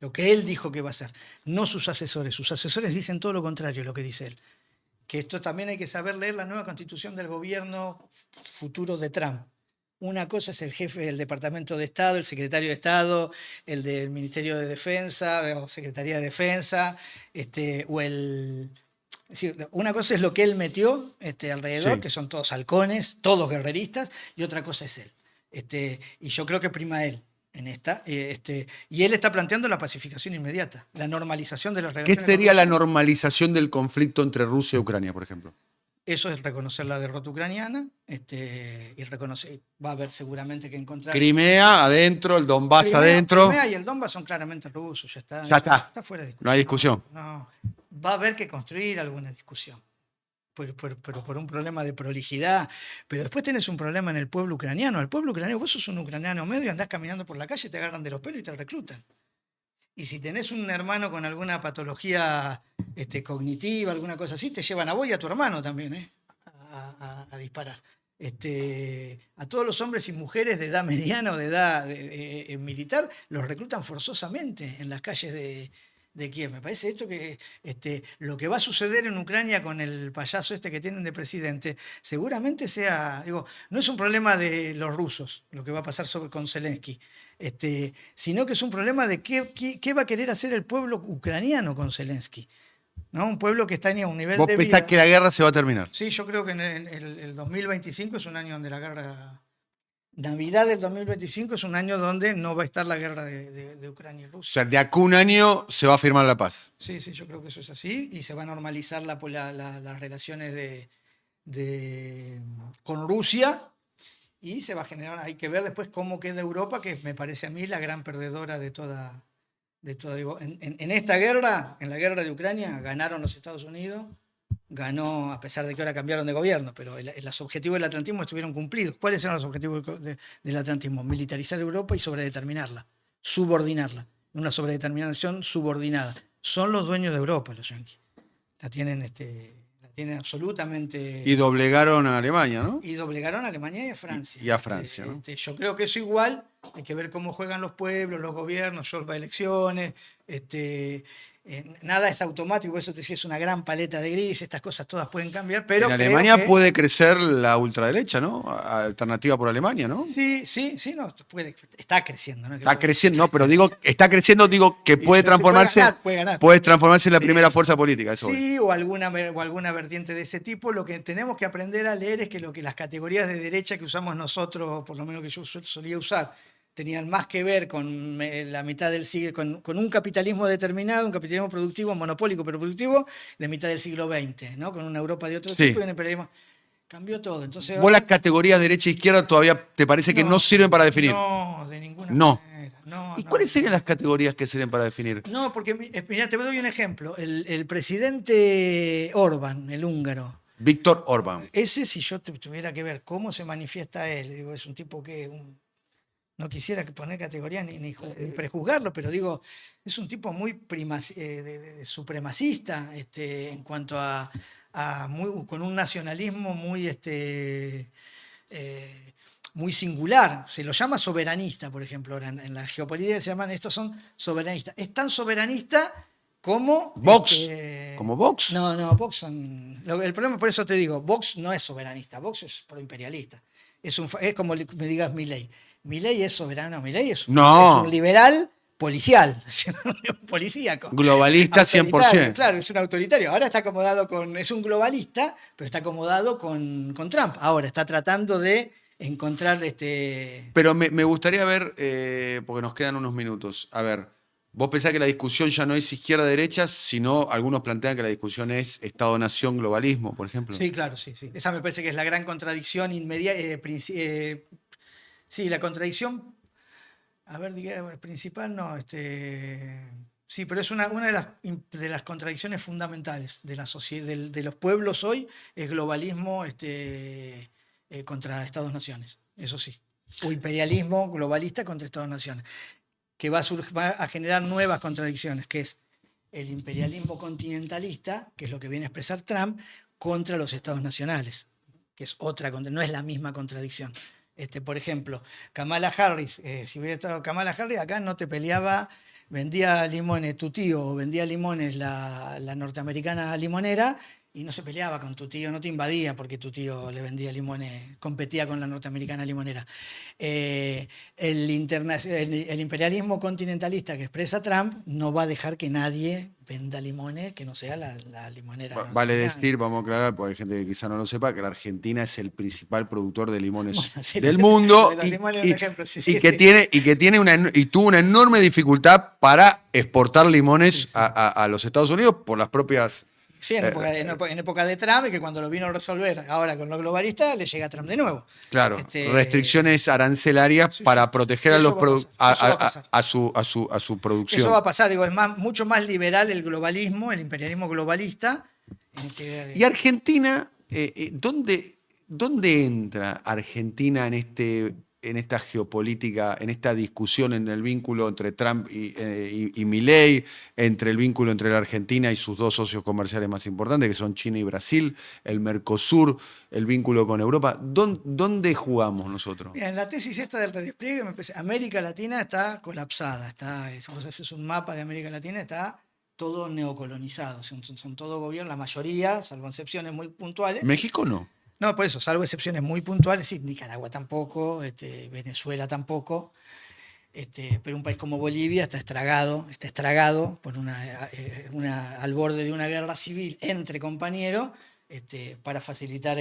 B: lo que él dijo que va a hacer, no sus asesores. Sus asesores dicen todo lo contrario de lo que dice él. Que esto también hay que saber leer la nueva constitución del gobierno futuro de Trump. Una cosa es el jefe del Departamento de Estado, el secretario de Estado, el del Ministerio de Defensa o Secretaría de Defensa, o el... Es decir, una cosa es lo que él metió alrededor,
A: Sí.
B: que son todos halcones, todos guerreristas, y otra cosa es él. Y yo creo que prima él en esta. Y él está planteando la pacificación inmediata, la normalización de las
A: ¿Qué
B: relaciones.
A: sería la normalización del conflicto entre Rusia y Ucrania, por ejemplo?
B: Eso es reconocer la derrota ucraniana y reconocer, va a haber seguramente que encontrar...
A: Crimea adentro, el Donbass
B: Crimea,
A: adentro.
B: Crimea y el Donbass son claramente rusos, ya está.
A: Ya está.
B: Está fuera de discusión.
A: No hay discusión.
B: No, va a haber que construir alguna discusión, pero por un problema de prolijidad. Pero después tenés un problema en el pueblo ucraniano. El pueblo ucraniano, vos sos un ucraniano medio, andás caminando por la calle, te agarran de los pelos y te reclutan. Y si tenés un hermano con alguna patología cognitiva, alguna cosa así, te llevan a vos y a tu hermano también, a disparar. A todos los hombres y mujeres de edad mediana o de edad militar los reclutan forzosamente en las calles de Kiev. Me parece esto que lo que va a suceder en Ucrania con el payaso que tienen de presidente, seguramente sea, digo, no es un problema de los rusos, lo que va a pasar con Zelensky, sino que es un problema de qué va a querer hacer el pueblo ucraniano con Zelensky, ¿no? Un pueblo que está a un nivel
A: ¿Vos
B: de
A: pensás
B: vida...
A: que la guerra se va a terminar?
B: Sí, yo creo que en el 2025 es un año donde la guerra... Navidad del 2025 es un año donde no va a estar la guerra de Ucrania y
A: O
B: Rusia.
A: sea, de acá a un año se va a firmar la paz.
B: Sí, yo creo que eso es así y se va a normalizar las relaciones con Rusia y se va a generar, hay que ver después cómo queda Europa, que me parece a mí la gran perdedora de toda digo, en esta guerra, en la guerra de Ucrania, ganaron los Estados Unidos, ganó, a pesar de que ahora cambiaron de gobierno, pero los objetivos del atlantismo estuvieron cumplidos. ¿Cuáles eran los objetivos del atlantismo? Militarizar Europa y sobredeterminarla, subordinarla, una sobredeterminación subordinada. Son los dueños de Europa los yanquis. La tienen absolutamente...
A: Y doblegaron a Alemania, ¿no?
B: Y doblegaron a Alemania y a Francia.
A: Y a Francia, ¿no?
B: Yo creo que eso igual, hay que ver cómo juegan los pueblos, los gobiernos, yo elecciones, nada es automático, por eso te decía, es una gran paleta de gris, estas cosas todas pueden cambiar, pero
A: en
B: creo
A: Alemania
B: que...
A: puede crecer la ultraderecha, ¿no? Alternativa por Alemania, ¿no?
B: Sí, no, está creciendo, ¿no?
A: Está creciendo, no, pero está creciendo, digo que
B: Y
A: puede
B: pero si
A: transformarse,
B: puede ganar.
A: puede transformarse en la
B: Sí.
A: primera fuerza política. Eso
B: Sí, o alguna vertiente de ese tipo. Lo que tenemos que aprender a leer es que las categorías de derecha que usamos nosotros, por lo menos que yo solía usar, tenían más que ver con la mitad del siglo, con un capitalismo determinado, un capitalismo productivo, monopólico pero productivo, de mitad del siglo XX, ¿no? Con una Europa de otro
A: Sí.
B: tipo y un imperialismo. Cambió todo. Entonces,
A: ¿Vos las categorías derecha e izquierda todavía te parece que no sirven para definir?
B: No, de ninguna
A: No.
B: manera. No,
A: ¿Y
B: no.
A: cuáles serían las categorías que sirven para definir?
B: No, porque, mira, te doy un ejemplo. El presidente Orbán, el húngaro,
A: Víctor Orbán.
B: ese, si yo tuviera que ver cómo se manifiesta él, digo, es un tipo que no quisiera poner categorías ni prejuzgarlo, pero digo, es un tipo muy supremacista en cuanto con un nacionalismo muy singular. Se lo llama soberanista, por ejemplo, ahora en la geopolítica se llaman, estos son soberanistas. Es tan soberanista como...
A: Vox. ¿Como Vox?
B: No, Vox son... El problema, por eso te digo, Vox no es soberanista, Vox es proimperialista. Es como me digas Milei. Milei es soberano, Milei es un liberal policial, policíaco.
A: Globalista 100%.
B: Claro, es un autoritario. Ahora está acomodado es un globalista, pero está acomodado con Trump. Ahora está tratando de encontrar
A: Pero me gustaría ver, porque nos quedan unos minutos, a ver, Vos pensás que la discusión ya no es izquierda-derecha, sino algunos plantean que la discusión es Estado-nación-globalismo, por ejemplo.
B: Sí, claro, sí, sí. Esa me parece que es la gran contradicción inmediata. Sí, la contradicción, a ver, principal no, sí, pero es una de las contradicciones fundamentales de la sociedad, de los pueblos hoy, es globalismo contra Estados-naciones, eso sí. O imperialismo globalista contra Estados-naciones, que va a generar nuevas contradicciones, que es el imperialismo continentalista, que es lo que viene a expresar Trump, contra los estados nacionales, que es otra, no es la misma contradicción. Por ejemplo, Kamala Harris, si hubiera estado Kamala Harris, acá no te peleaba, vendía limones tu tío o vendía limones la norteamericana limonera y no se peleaba con tu tío, no te invadía porque tu tío le vendía limones, competía con la norteamericana limonera. El imperialismo continentalista que expresa Trump no va a dejar que nadie venda limones que no sea la limonera
A: Vale
B: norteamericana.
A: decir, vamos a aclarar, porque hay gente que quizá no lo sepa, que la Argentina es el principal productor de limones
B: Bueno, sí,
A: del
B: lo de
A: mundo
B: los limones es un ejemplo. Sí, sí, sí.
A: y tuvo una enorme dificultad para exportar limones
B: Sí, sí.
A: a los Estados Unidos por las propias.
B: Sí, en época de Trump, y que cuando lo vino a resolver ahora con los globalistas, le llega a Trump de nuevo.
A: Claro, restricciones arancelarias
B: Sí,
A: para
B: sí.
A: proteger
B: Eso va a pasar.
A: a su producción.
B: Eso va a pasar, digo, es mucho más liberal el globalismo, el imperialismo globalista.
A: Y Argentina, ¿dónde entra Argentina en esta geopolítica, en esta discusión, en el vínculo entre Trump y Milei, entre el vínculo entre la Argentina y sus dos socios comerciales más importantes, que son China y Brasil, el Mercosur, el vínculo con Europa? ¿Dónde jugamos nosotros?
B: Mira, en la tesis esta del redespliegue, América Latina está colapsada. Si vos haces un mapa de América Latina, está todo neocolonizado. Son todo gobiernos, la mayoría, salvo excepciones muy puntuales.
A: ¿México no?
B: No, por eso, salvo excepciones muy puntuales, sí, Nicaragua tampoco, Venezuela tampoco, pero un país como Bolivia está estragado por al borde de una guerra civil entre compañeros, para facilitar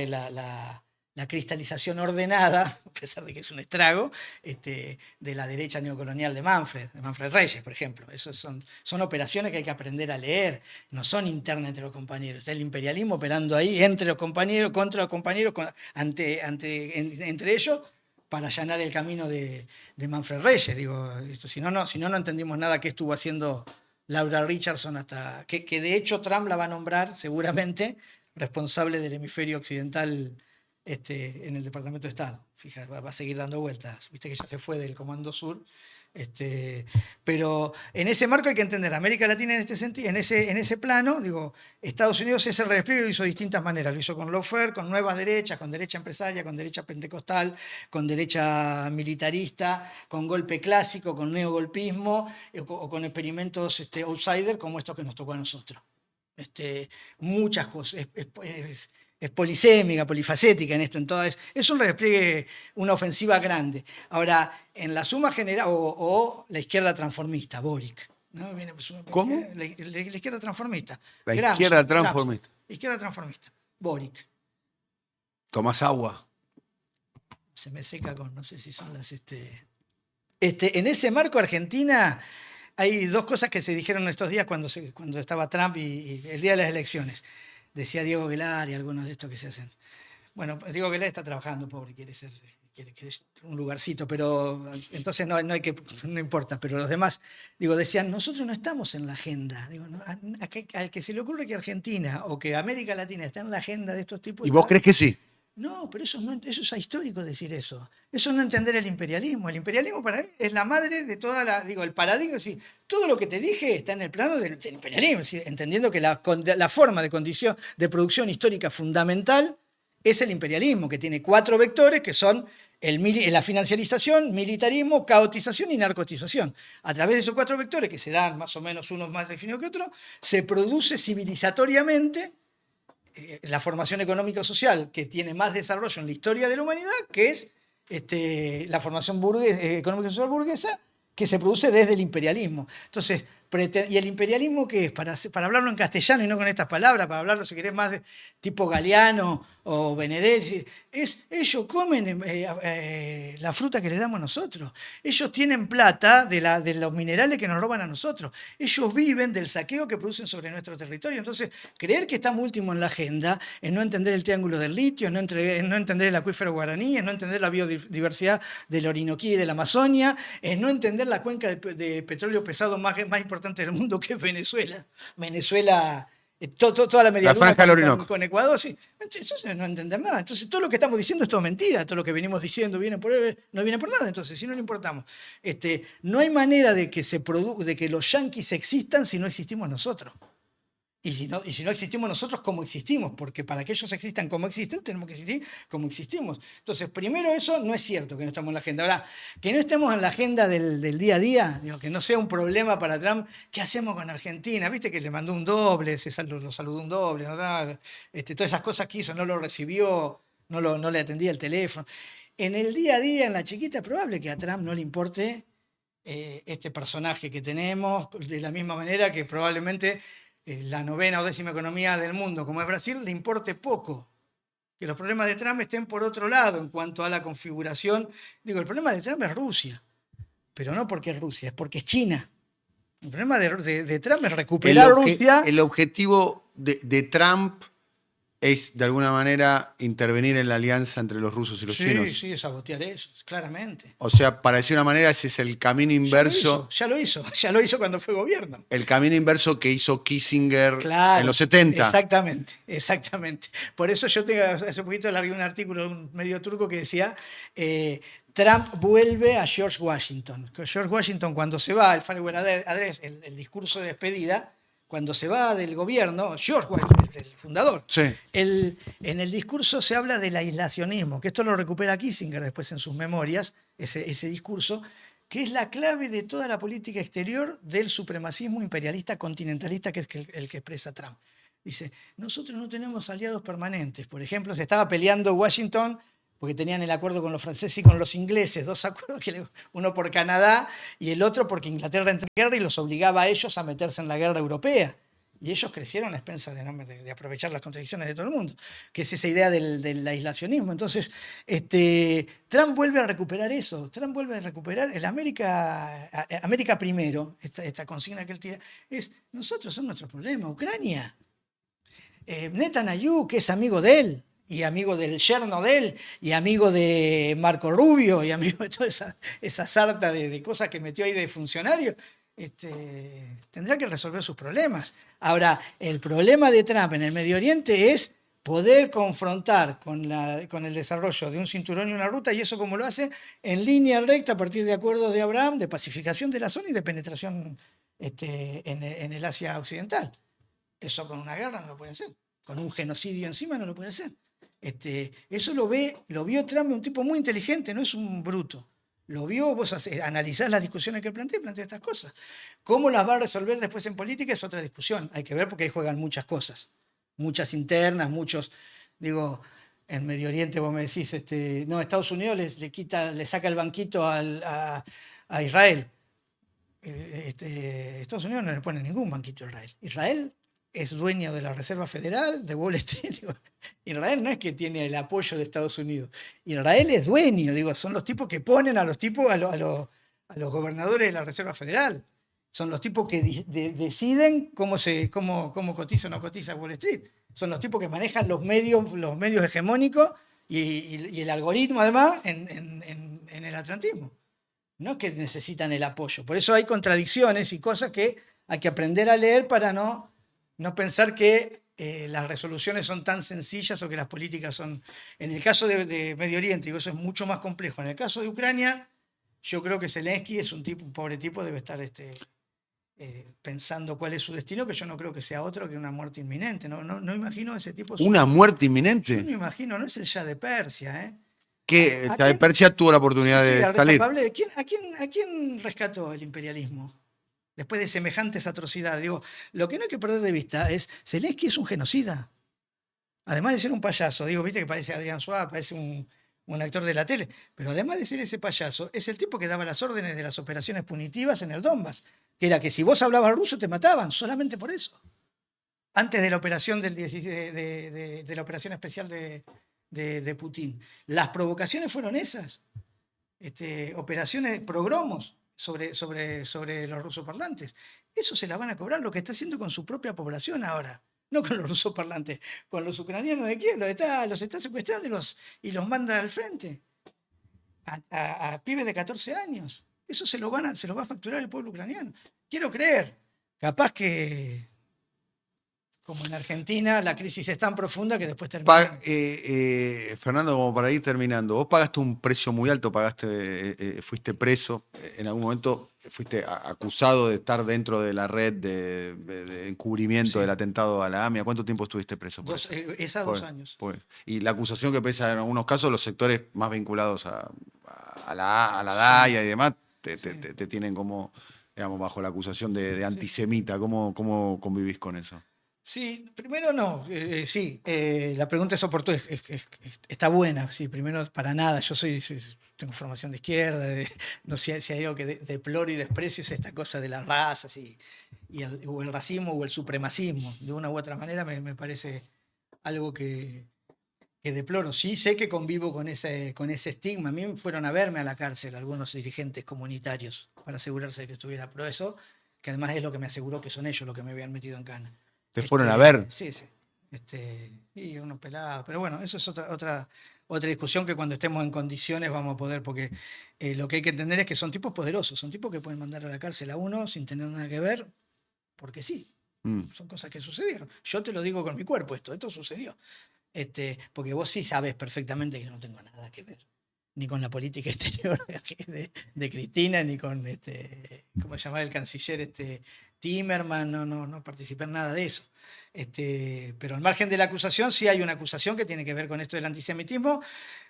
B: la cristalización ordenada, a pesar de que es un estrago, de la derecha neocolonial de Manfred Reyes, por ejemplo. Esas son operaciones que hay que aprender a leer, no son internas entre los compañeros. Está el imperialismo operando ahí entre los compañeros, contra los compañeros, entre ellos, para allanar el camino de Manfred Reyes. Digo, si no entendimos nada qué estuvo haciendo Laura Richardson hasta que de hecho Trump la va a nombrar seguramente responsable del hemisferio occidental en el Departamento de Estado. Fíjate, va a seguir dando vueltas. Viste que ya se fue del Comando Sur. Pero en ese marco hay que entender América Latina en este sentido, en ese plano. Digo, Estados Unidos ese redespliegue lo hizo de distintas maneras. Lo hizo con lawfare, con nuevas derechas, con derecha empresaria, con derecha pentecostal, con derecha militarista, con golpe clásico, con neogolpismo, o con experimentos outsider como estos que nos tocó a nosotros. Muchas cosas. Es polisémica, polifacética en esto. Entonces, es un redespliegue, una ofensiva grande. Ahora, en la suma general, o la izquierda transformista, Boric. ¿No?
A: ¿Cómo?
B: La izquierda transformista.
A: La
B: Gramsci,
A: izquierda transformista.
B: Izquierda transformista. Boric.
A: Tomás agua.
B: Se me seca con, no sé si son las... en ese marco, Argentina, hay dos cosas que se dijeron estos días cuando estaba Trump y el día de las elecciones. Decía Diego Aguilar y algunos de estos que se hacen. Bueno, Diego Aguilar está trabajando, pobre, quiere un lugarcito, pero entonces no importa. Pero los demás, decían, nosotros no estamos en la agenda. Digo, no, al que se le ocurre que Argentina o que América Latina está en la agenda de estos tipos...
A: ¿Y vos crees que sí?
B: No, pero eso es ahistórico decir eso. Eso es no entender el imperialismo. El imperialismo para mí es la madre de toda el paradigma. Es decir, todo lo que te dije está en el plano del imperialismo. Es decir, entendiendo que la forma de condición de producción histórica fundamental es el imperialismo, que tiene 4 vectores que son la financiarización, militarismo, caotización y narcotización. A través de esos 4 vectores, que se dan más o menos unos más definidos que otros, se produce civilizatoriamente la formación económico-social que tiene más desarrollo en la historia de la humanidad, que es la formación económico-social burguesa, que se produce desde el imperialismo. Entonces, ¿y el imperialismo qué es? Para hablarlo en castellano y no con estas palabras, para hablarlo, si querés, más tipo Galeano o Benedetti. Ellos comen la fruta que les damos nosotros. Ellos tienen plata de los minerales que nos roban a nosotros. Ellos viven del saqueo que producen sobre nuestro territorio. Entonces, creer que estamos últimos en la agenda es no entender el triángulo del litio, es no entender el acuífero guaraní, es no entender la biodiversidad del Orinoquí y de la Amazonia, es no entender la cuenca de petróleo pesado más importante del mundo, que es Venezuela. Venezuela, toda la media
A: La
B: luna
A: franja del Orinoco.
B: con Ecuador, sí. Entonces no entender nada. Entonces todo lo que estamos diciendo es todo mentira. Todo lo que venimos diciendo no viene por nada. Entonces, si no le importamos. No hay manera de que los yanquis existan si no existimos nosotros. Y si no existimos nosotros, ¿cómo existimos? Porque para que ellos existan como existen, tenemos que existir como existimos. Entonces, primero eso no es cierto que no estamos en la agenda. Ahora, que no estemos en la agenda del día a día, digo, que no sea un problema para Trump, ¿qué hacemos con Argentina? ¿Viste que le mandó un doble, lo saludó un doble, ¿no? Todas esas cosas que hizo, no lo recibió, no le atendía el teléfono. En el día a día, en la chiquita, es probable que a Trump no le importe este personaje que tenemos, de la misma manera que probablemente la 9ª o 10ª economía del mundo, como es Brasil, le importe poco. Que los problemas de Trump estén por otro lado en cuanto a la configuración. Digo, el problema de Trump es Rusia, pero no porque es Rusia, es porque es China. El problema de Trump es recuperar Rusia.
A: El objetivo de Trump es, de alguna manera, intervenir en la alianza entre los rusos y los chinos.
B: Sí, sabotear eso, claramente.
A: O sea, para decir una manera, ese es el camino inverso.
B: Ya lo hizo cuando fue gobierno.
A: El camino inverso que hizo Kissinger
B: Claro,
A: en los 70.
B: Exactamente. Por eso yo hace poquito largué un artículo de un medio turco que decía Trump vuelve a George Washington. George Washington, cuando se va, el Farewell Address, el discurso de despedida, cuando se va del gobierno, George Washington, el fundador,
A: Sí.
B: en el discurso se habla del aislacionismo, que esto lo recupera Kissinger después en sus memorias, ese discurso, que es la clave de toda la política exterior del supremacismo imperialista continentalista, que es el que expresa Trump. Dice, nosotros no tenemos aliados permanentes. Por ejemplo, se estaba peleando Washington porque tenían el acuerdo con los franceses y con los ingleses, 2 acuerdos, uno por Canadá y el otro porque Inglaterra entró en guerra y los obligaba a ellos a meterse en la guerra europea. Y ellos crecieron a expensas de aprovechar las contradicciones de todo el mundo, que es esa idea del aislacionismo. Entonces, Trump vuelve a recuperar eso. Trump vuelve a recuperar el América primero, esta consigna que él tira, es nosotros somos nuestro problema, Ucrania. Netanyahu, que es amigo de él, y amigo del yerno de él, y amigo de Marco Rubio, y amigo de toda esa sarta de cosas que metió ahí de funcionario, tendrá que resolver sus problemas. Ahora, el problema de Trump en el Medio Oriente es poder confrontar con el desarrollo de un cinturón y una ruta, y eso como lo hace en línea recta a partir de acuerdos de Abraham, de pacificación de la zona y de penetración en el Asia Occidental. Eso con una guerra no lo puede hacer. Con un genocidio encima no lo puede hacer. Eso lo vio Trump, un tipo muy inteligente, no es un bruto. Lo vio, vos analizás las discusiones que plantea estas cosas. ¿Cómo las va a resolver después en política? Es otra discusión. Hay que ver porque ahí juegan muchas cosas. Muchas internas, en Medio Oriente vos me decís, no, Estados Unidos le saca el banquito a Israel. Estados Unidos no le pone ningún banquito a Israel. Israel es dueño de la Reserva Federal, de Wall Street. Israel no es que tiene el apoyo de Estados Unidos. Israel es dueño, son los tipos que ponen a los gobernadores de la Reserva Federal. Son los tipos que deciden cómo cotiza o no cotiza Wall Street. Son los tipos que manejan los medios hegemónicos y el algoritmo, además, en el atlantismo. No es que necesitan el apoyo. Por eso hay contradicciones y cosas que hay que aprender a leer para no pensar que las resoluciones son tan sencillas o que las políticas son... En el caso de Medio Oriente, eso es mucho más complejo. En el caso de Ucrania, yo creo que Zelensky es un pobre tipo, debe estar pensando cuál es su destino, que yo no creo que sea otro que una muerte inminente. No imagino ese tipo...
A: ¿Una muerte inminente?
B: Yo no imagino, no es el Shah de Persia,
A: Que Shah de Persia tuvo la oportunidad de salir.
B: ¿A quién rescató el imperialismo? Después de semejantes atrocidades. Lo que no hay que perder de vista es, Zelensky es un genocida. Además de ser un payaso, viste que parece Adrián Suárez, parece un actor de la tele, pero además de ser ese payaso, es el tipo que daba las órdenes de las operaciones punitivas en el Donbass, que era que si vos hablabas ruso te mataban, solamente por eso. antes de la operación de la operación especial de Putin. Las provocaciones fueron esas. Operaciones, progromos sobre los rusoparlantes. Eso se la van a cobrar lo que está haciendo con su propia población ahora. No con los rusoparlantes, con los ucranianos de Kiev. Los está secuestrando y los manda al frente. A pibes de 14 años. Eso se lo va a facturar el pueblo ucraniano. Quiero creer. Capaz que, como en Argentina, la crisis es tan profunda que después termina.
A: Fernando, como para ir terminando, vos pagaste un precio muy alto, fuiste preso, en algún momento fuiste acusado de estar dentro de la red de encubrimiento
B: Sí.
A: del atentado a la AMIA. ¿Cuánto tiempo estuviste preso? Por eso?
B: 2 años.
A: Y la acusación que pesa en algunos casos, los sectores más vinculados a la DAIA y demás, te tienen como, digamos, bajo la acusación de antisemita. ¿Cómo convivís con eso?
B: Sí, primero no, sí, la pregunta es oportuna, está buena, sí, primero para nada, yo tengo formación de izquierda, no sé si hay algo que deploro y desprecio es esta cosa de las razas o el racismo o el supremacismo, de una u otra manera me parece algo que deploro. Sí sé que convivo con ese estigma, a mí fueron a verme a la cárcel algunos dirigentes comunitarios para asegurarse de que estuviera preso, que además es lo que me aseguró que son ellos los que me habían metido en cana.
A: ¿Te fueron a ver?
B: Sí. Y uno pelado. Pero bueno, eso es otra discusión que cuando estemos en condiciones vamos a poder, porque lo que hay que entender es que son tipos poderosos, son tipos que pueden mandar a la cárcel a uno sin tener nada que ver, porque sí. Son cosas que sucedieron. Yo te lo digo con mi cuerpo, esto sucedió. Porque vos sí sabes perfectamente que no tengo nada que ver. Ni con la política exterior de Cristina, ni con, ¿cómo se llama el canciller? Timmerman, no participé en nada de eso. Pero al margen de la acusación, sí hay una acusación que tiene que ver con esto del antisemitismo,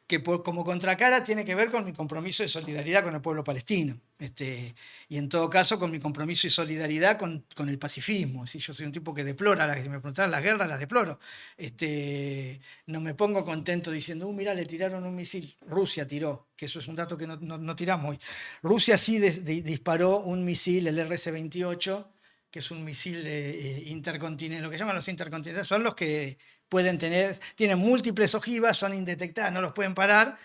B: que como contracara tiene que ver con mi compromiso de solidaridad con el pueblo palestino. Y en todo caso con mi compromiso y solidaridad con el pacifismo. Yo soy un tipo que deplora, si me preguntaran las guerras, las deploro. No me pongo contento diciendo, mirá, le tiraron un misil. Rusia tiró, que eso es un dato que no tiramos hoy. Rusia sí disparó un misil, el RS-28, que es un misil intercontinental, lo que llaman los intercontinentales, son los que tienen múltiples ojivas, son indetectadas, no los pueden parar,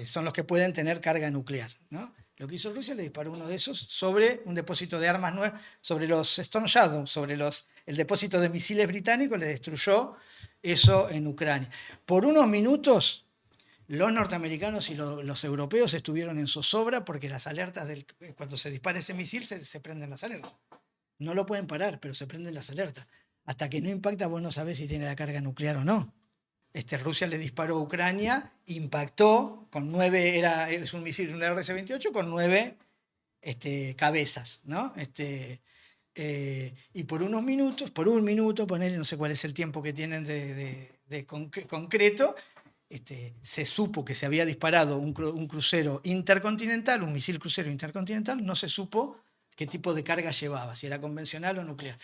B: son los que pueden tener carga nuclear, ¿no? Lo que hizo Rusia, le disparó uno de esos sobre un depósito de armas nuevas, sobre los Storm Shadow, sobre el depósito de misiles británicos, le destruyó eso en Ucrania. Por unos minutos, los norteamericanos y los europeos estuvieron en zozobra porque las alertas, cuando se dispara ese misil, se prenden las alertas. No lo pueden parar, pero se prenden las alertas. Hasta que no impacta, vos no sabés si tiene la carga nuclear o no. Rusia le disparó a Ucrania, impactó con 9, es un misil, un RS-28 con 9 cabezas, ¿no? Y por un minuto, ponele, no sé cuál es el tiempo que tienen de concreto, se supo que se había disparado un crucero intercontinental, un misil crucero intercontinental, no se supo qué tipo de carga llevaba, si era convencional o nuclear.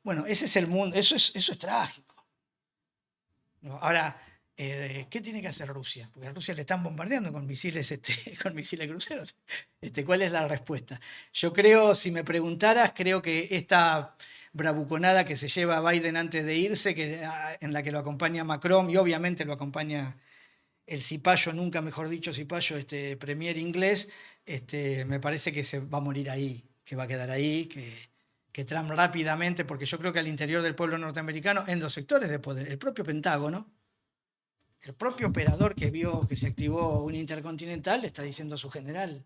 B: Bueno, ese es el mundo, eso es trágico. Ahora, ¿qué tiene que hacer Rusia? Porque a Rusia le están bombardeando con misiles, con misiles cruceros. ¿Cuál es la respuesta? Yo creo, si me preguntaras, creo que esta bravuconada que se lleva a Biden antes de irse, en la que lo acompaña Macron y obviamente lo acompaña el cipayo, nunca mejor dicho cipayo, premier inglés, me parece que se va a morir ahí, que va a quedar ahí, que Trump rápidamente, porque yo creo que al interior del pueblo norteamericano, en los sectores de poder, el propio Pentágono, el propio operador que vio que se activó un intercontinental, le está diciendo a su general,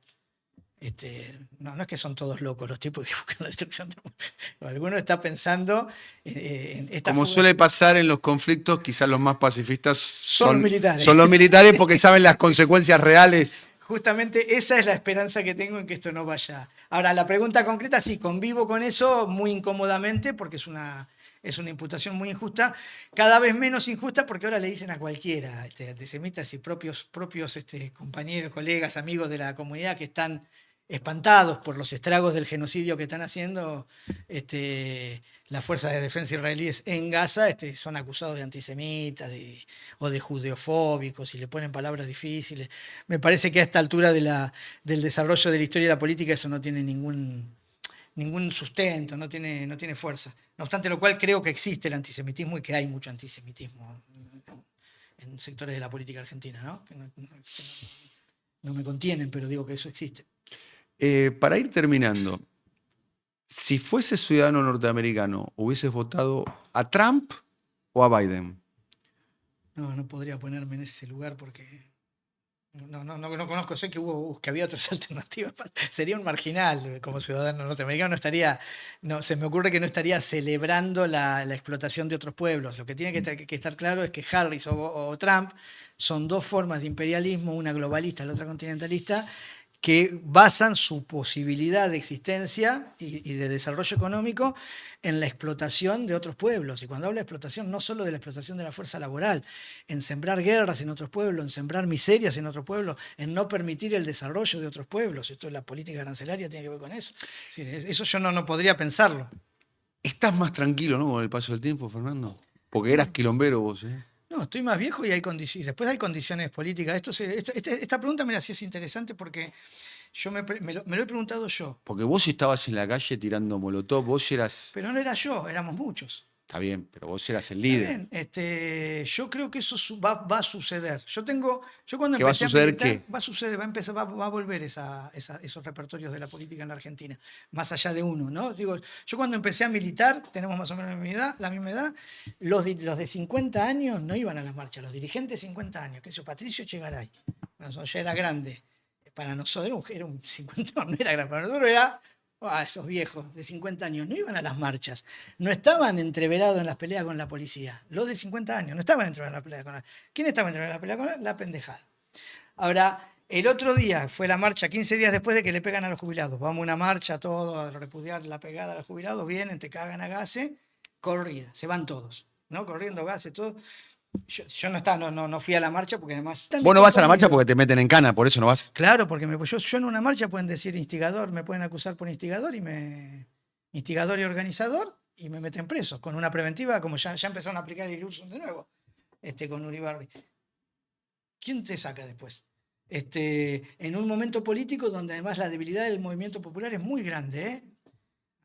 B: no es que son todos locos los tipos que buscan la destrucción del mundo. Alguno está pensando en esta
A: Como
B: fuga.
A: suele pasar en los conflictos, quizás los más pacifistas
B: Son los militares.
A: Son los militares porque saben las consecuencias reales.
B: Justamente esa es la esperanza que tengo en que esto no vaya. Ahora, la pregunta concreta, sí, convivo con eso muy incómodamente porque es una imputación muy injusta, cada vez menos injusta porque ahora le dicen a cualquiera, antisemitas y propios compañeros, colegas, amigos de la comunidad que están espantados por los estragos del genocidio que están haciendo las fuerzas de defensa israelíes en Gaza, son acusados de antisemitas o de judeofóbicos y le ponen palabras difíciles. Me parece que a esta altura del desarrollo de la historia y la política eso no tiene ningún sustento, no tiene fuerza. No obstante lo cual creo que existe el antisemitismo y que hay mucho antisemitismo en sectores de la política argentina, ¿no? No me contienen, pero digo que eso existe.
A: Para ir terminando, si fueses ciudadano norteamericano, ¿hubieses votado a Trump o a Biden?
B: No podría ponerme en ese lugar porque no conozco, sé que había otras alternativas. Sería un marginal como ciudadano norteamericano, se me ocurre que no estaría celebrando la explotación de otros pueblos. Lo que tiene que estar claro es que Harris o Trump son dos formas de imperialismo, una globalista, la otra continentalista, que basan su posibilidad de existencia y de desarrollo económico en la explotación de otros pueblos. Y cuando hablo de explotación, no solo de la explotación de la fuerza laboral, en sembrar guerras en otros pueblos, en sembrar miserias en otros pueblos, en no permitir el desarrollo de otros pueblos. Esto es la política arancelaria, tiene que ver con eso. Sí, eso yo no podría pensarlo.
A: Estás más tranquilo, ¿no? Con el paso del tiempo, Fernando. Porque eras quilombero vos, ¿eh?
B: No, estoy más viejo y después hay condiciones políticas. Esta pregunta, mira, sí es interesante porque me lo he preguntado yo.
A: Porque vos estabas en la calle tirando molotov, vos eras...
B: Pero no era yo, éramos muchos.
A: Está bien, pero vos eras el
B: Está
A: líder.
B: bien, yo creo que eso va a suceder. Yo cuando
A: ¿Qué va a
B: empecé a
A: suceder
B: militar,
A: qué?
B: va a suceder, va a volver esos repertorios de la política en la Argentina, más allá de uno, ¿no? Digo, yo cuando empecé a militar, tenemos más o menos la misma edad, los de 50 años no iban a las marchas, los dirigentes de 50 años, que eso, Patricio Echegaray, ya era grande. Para nosotros era un 50, no era grande, para nosotros era... esos viejos de 50 años no iban a las marchas, no estaban entreverados en las peleas con la policía. Los de 50 años no estaban entreverados en la pelea con la... ¿Quién estaba entreverado en la pelea con la pendejada? Ahora, el otro día fue la marcha, 15 días después de que le pegan a los jubilados. Vamos a una marcha, todos a repudiar la pegada a los jubilados, vienen, te cagan a gases, corrida, se van todos, ¿no? Corriendo gases, todo. Yo no fui a la marcha porque además...
A: Vos no vas a la marcha porque te meten en cana, por eso no vas.
B: Claro, porque yo en una marcha pueden decir instigador, me pueden acusar por instigador instigador y organizador y me meten preso con una preventiva como ya empezaron a aplicar el Irursum de nuevo, con Uribarri. ¿Quién te saca después? En un momento político donde además la debilidad del movimiento popular es muy grande, ¿eh?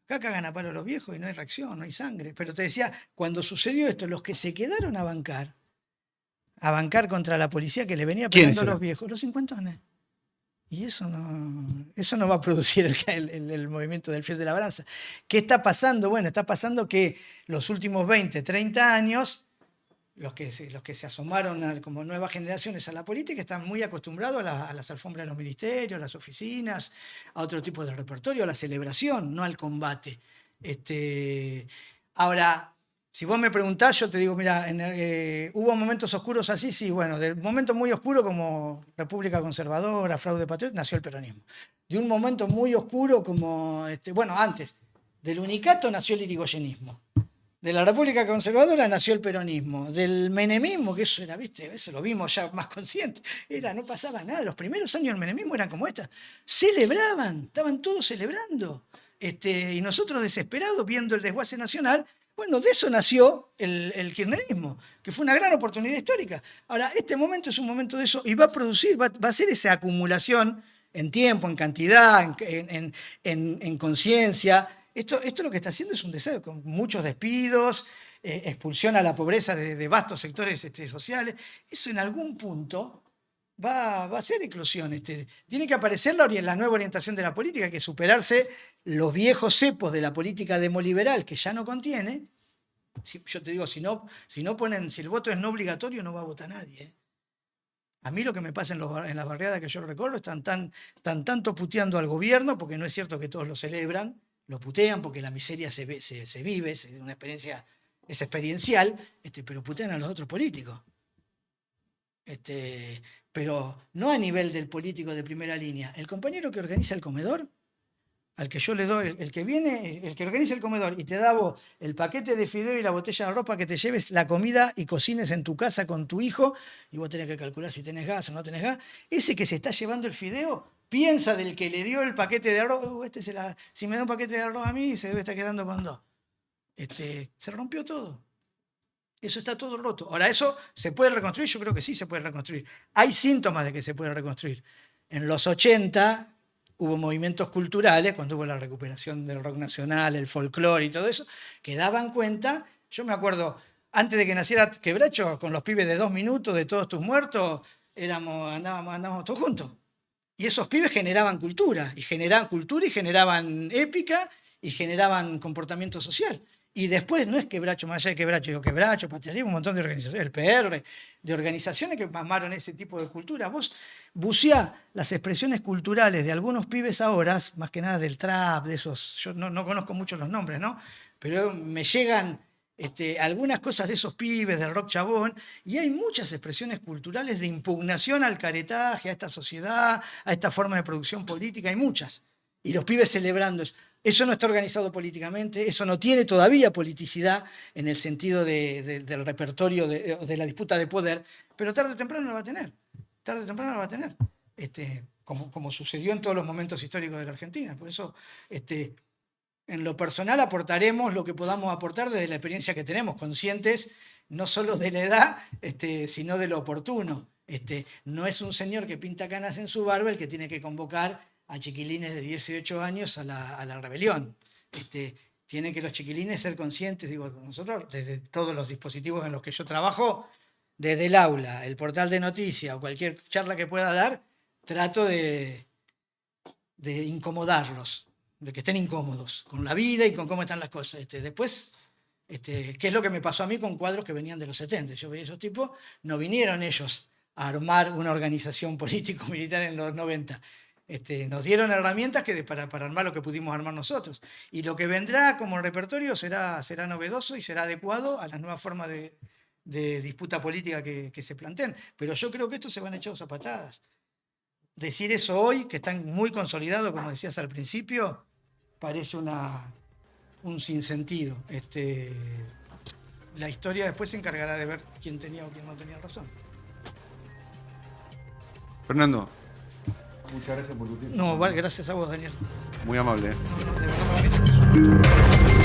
B: Acá cagan a palo los viejos y no hay reacción, no hay sangre. Pero te decía, cuando sucedió esto, los que se quedaron a bancar contra la policía que le venía pegando a los viejos, los cincuentones. Y eso no va a producir el movimiento del fiel de la balanza. ¿Qué está pasando? Bueno, está pasando que los últimos 20, 30 años, los que se asomaron como nuevas generaciones a la política están muy acostumbrados a las alfombras de los ministerios, a las oficinas, a otro tipo de repertorio, a la celebración, no al combate. Ahora, si vos me preguntás, yo te digo, mira, ¿hubo momentos oscuros así? Sí, bueno, del momento muy oscuro como República Conservadora, fraude patriota, nació el peronismo. De un momento muy oscuro como, antes, del unicato nació el irigoyenismo. De la República Conservadora nació el peronismo. Del menemismo, que eso era, viste, eso lo vimos ya más consciente, no pasaba nada. Los primeros años del menemismo eran como esta. Celebraban, estaban todos celebrando. Y nosotros desesperados viendo el desguace nacional. Bueno, de eso nació el kirchnerismo, que fue una gran oportunidad histórica. Ahora, este momento es un momento de eso y va a producir, va a ser esa acumulación en tiempo, en cantidad, en conciencia. Esto lo que está haciendo es un deseo, con muchos despidos, expulsión a la pobreza de vastos sectores sociales. Eso en algún punto va a ser eclosión. Tiene que aparecer la nueva orientación de la política, que es superarse los viejos cepos de la política demoliberal que ya no contiene. Yo te digo, si el voto es no obligatorio, no va a votar nadie. A mí lo que me pasa en las barriadas que yo recorro están tanto puteando al gobierno, porque no es cierto que todos lo celebran, lo putean porque la miseria se vive, es una experiencia, es experiencial, pero putean a los otros políticos. Pero no a nivel del político de primera línea. El compañero que organiza el comedor, al que yo le doy, el que organiza el comedor y te da vos el paquete de fideo y la botella de ropa, que te lleves la comida y cocines en tu casa con tu hijo, y vos tenés que calcular si tenés gas o no tenés gas, ese que se está llevando el fideo piensa del que le dio el paquete de arroz, si me da un paquete de arroz a mí, se debe estar quedando con dos. Se rompió todo. Eso está todo roto. Ahora, ¿eso se puede reconstruir? Yo creo que sí se puede reconstruir. Hay síntomas de que se puede reconstruir. En los 80 hubo movimientos culturales, cuando hubo la recuperación del rock nacional, el folclore y todo eso, que daban cuenta. Yo me acuerdo, antes de que naciera Quebracho, con los pibes de 2 minutos, de Todos Tus Muertos, andábamos todos juntos. Y esos pibes generaban cultura y generaban épica y generaban comportamiento social. Y después no es Quebracho, más allá de Quebracho, digo Quebracho, Patrialismo, un montón de organizaciones, el PR, de organizaciones que mamaron ese tipo de cultura. Vos buceá las expresiones culturales de algunos pibes ahora, más que nada del trap, de esos, yo no conozco mucho los nombres, ¿no? Pero me llegan algunas cosas de esos pibes, del rock chabón, y hay muchas expresiones culturales de impugnación al caretaje, a esta sociedad, a esta forma de producción política, hay muchas. Y los pibes celebrando eso. Eso no está organizado políticamente, eso no tiene todavía politicidad en el sentido del repertorio de la disputa de poder, pero tarde o temprano lo va a tener. Tarde o temprano lo va a tener. Como sucedió en todos los momentos históricos de la Argentina. Por eso, en lo personal aportaremos lo que podamos aportar desde la experiencia que tenemos, conscientes no solo de la edad, sino de lo oportuno. No es un señor que pinta canas en su barba el que tiene que convocar a chiquilines de 18 años a la rebelión. Tienen que los chiquilines ser conscientes, digo, nosotros desde todos los dispositivos en los que yo trabajo, desde el aula, el portal de noticias o cualquier charla que pueda dar, trato de incomodarlos, de que estén incómodos con la vida y con cómo están las cosas. Después, ¿qué es lo que me pasó a mí con cuadros que venían de los 70? Yo veía esos tipos, no vinieron ellos a armar una organización político-militar en los 90. Nos dieron herramientas para armar lo que pudimos armar nosotros. Y lo que vendrá como repertorio será novedoso y será adecuado a las nuevas formas de disputa política que se planteen. Pero yo creo que estos se van echados a patadas. Decir eso hoy, que están muy consolidados, como decías al principio, parece un sinsentido. La historia después se encargará de ver quién tenía o quién no tenía razón.
A: Fernando, muchas gracias por tu tiempo.
B: No, gracias a vos, Daniel.
A: Muy amable.
B: No, de verdad, para mí es un gusto.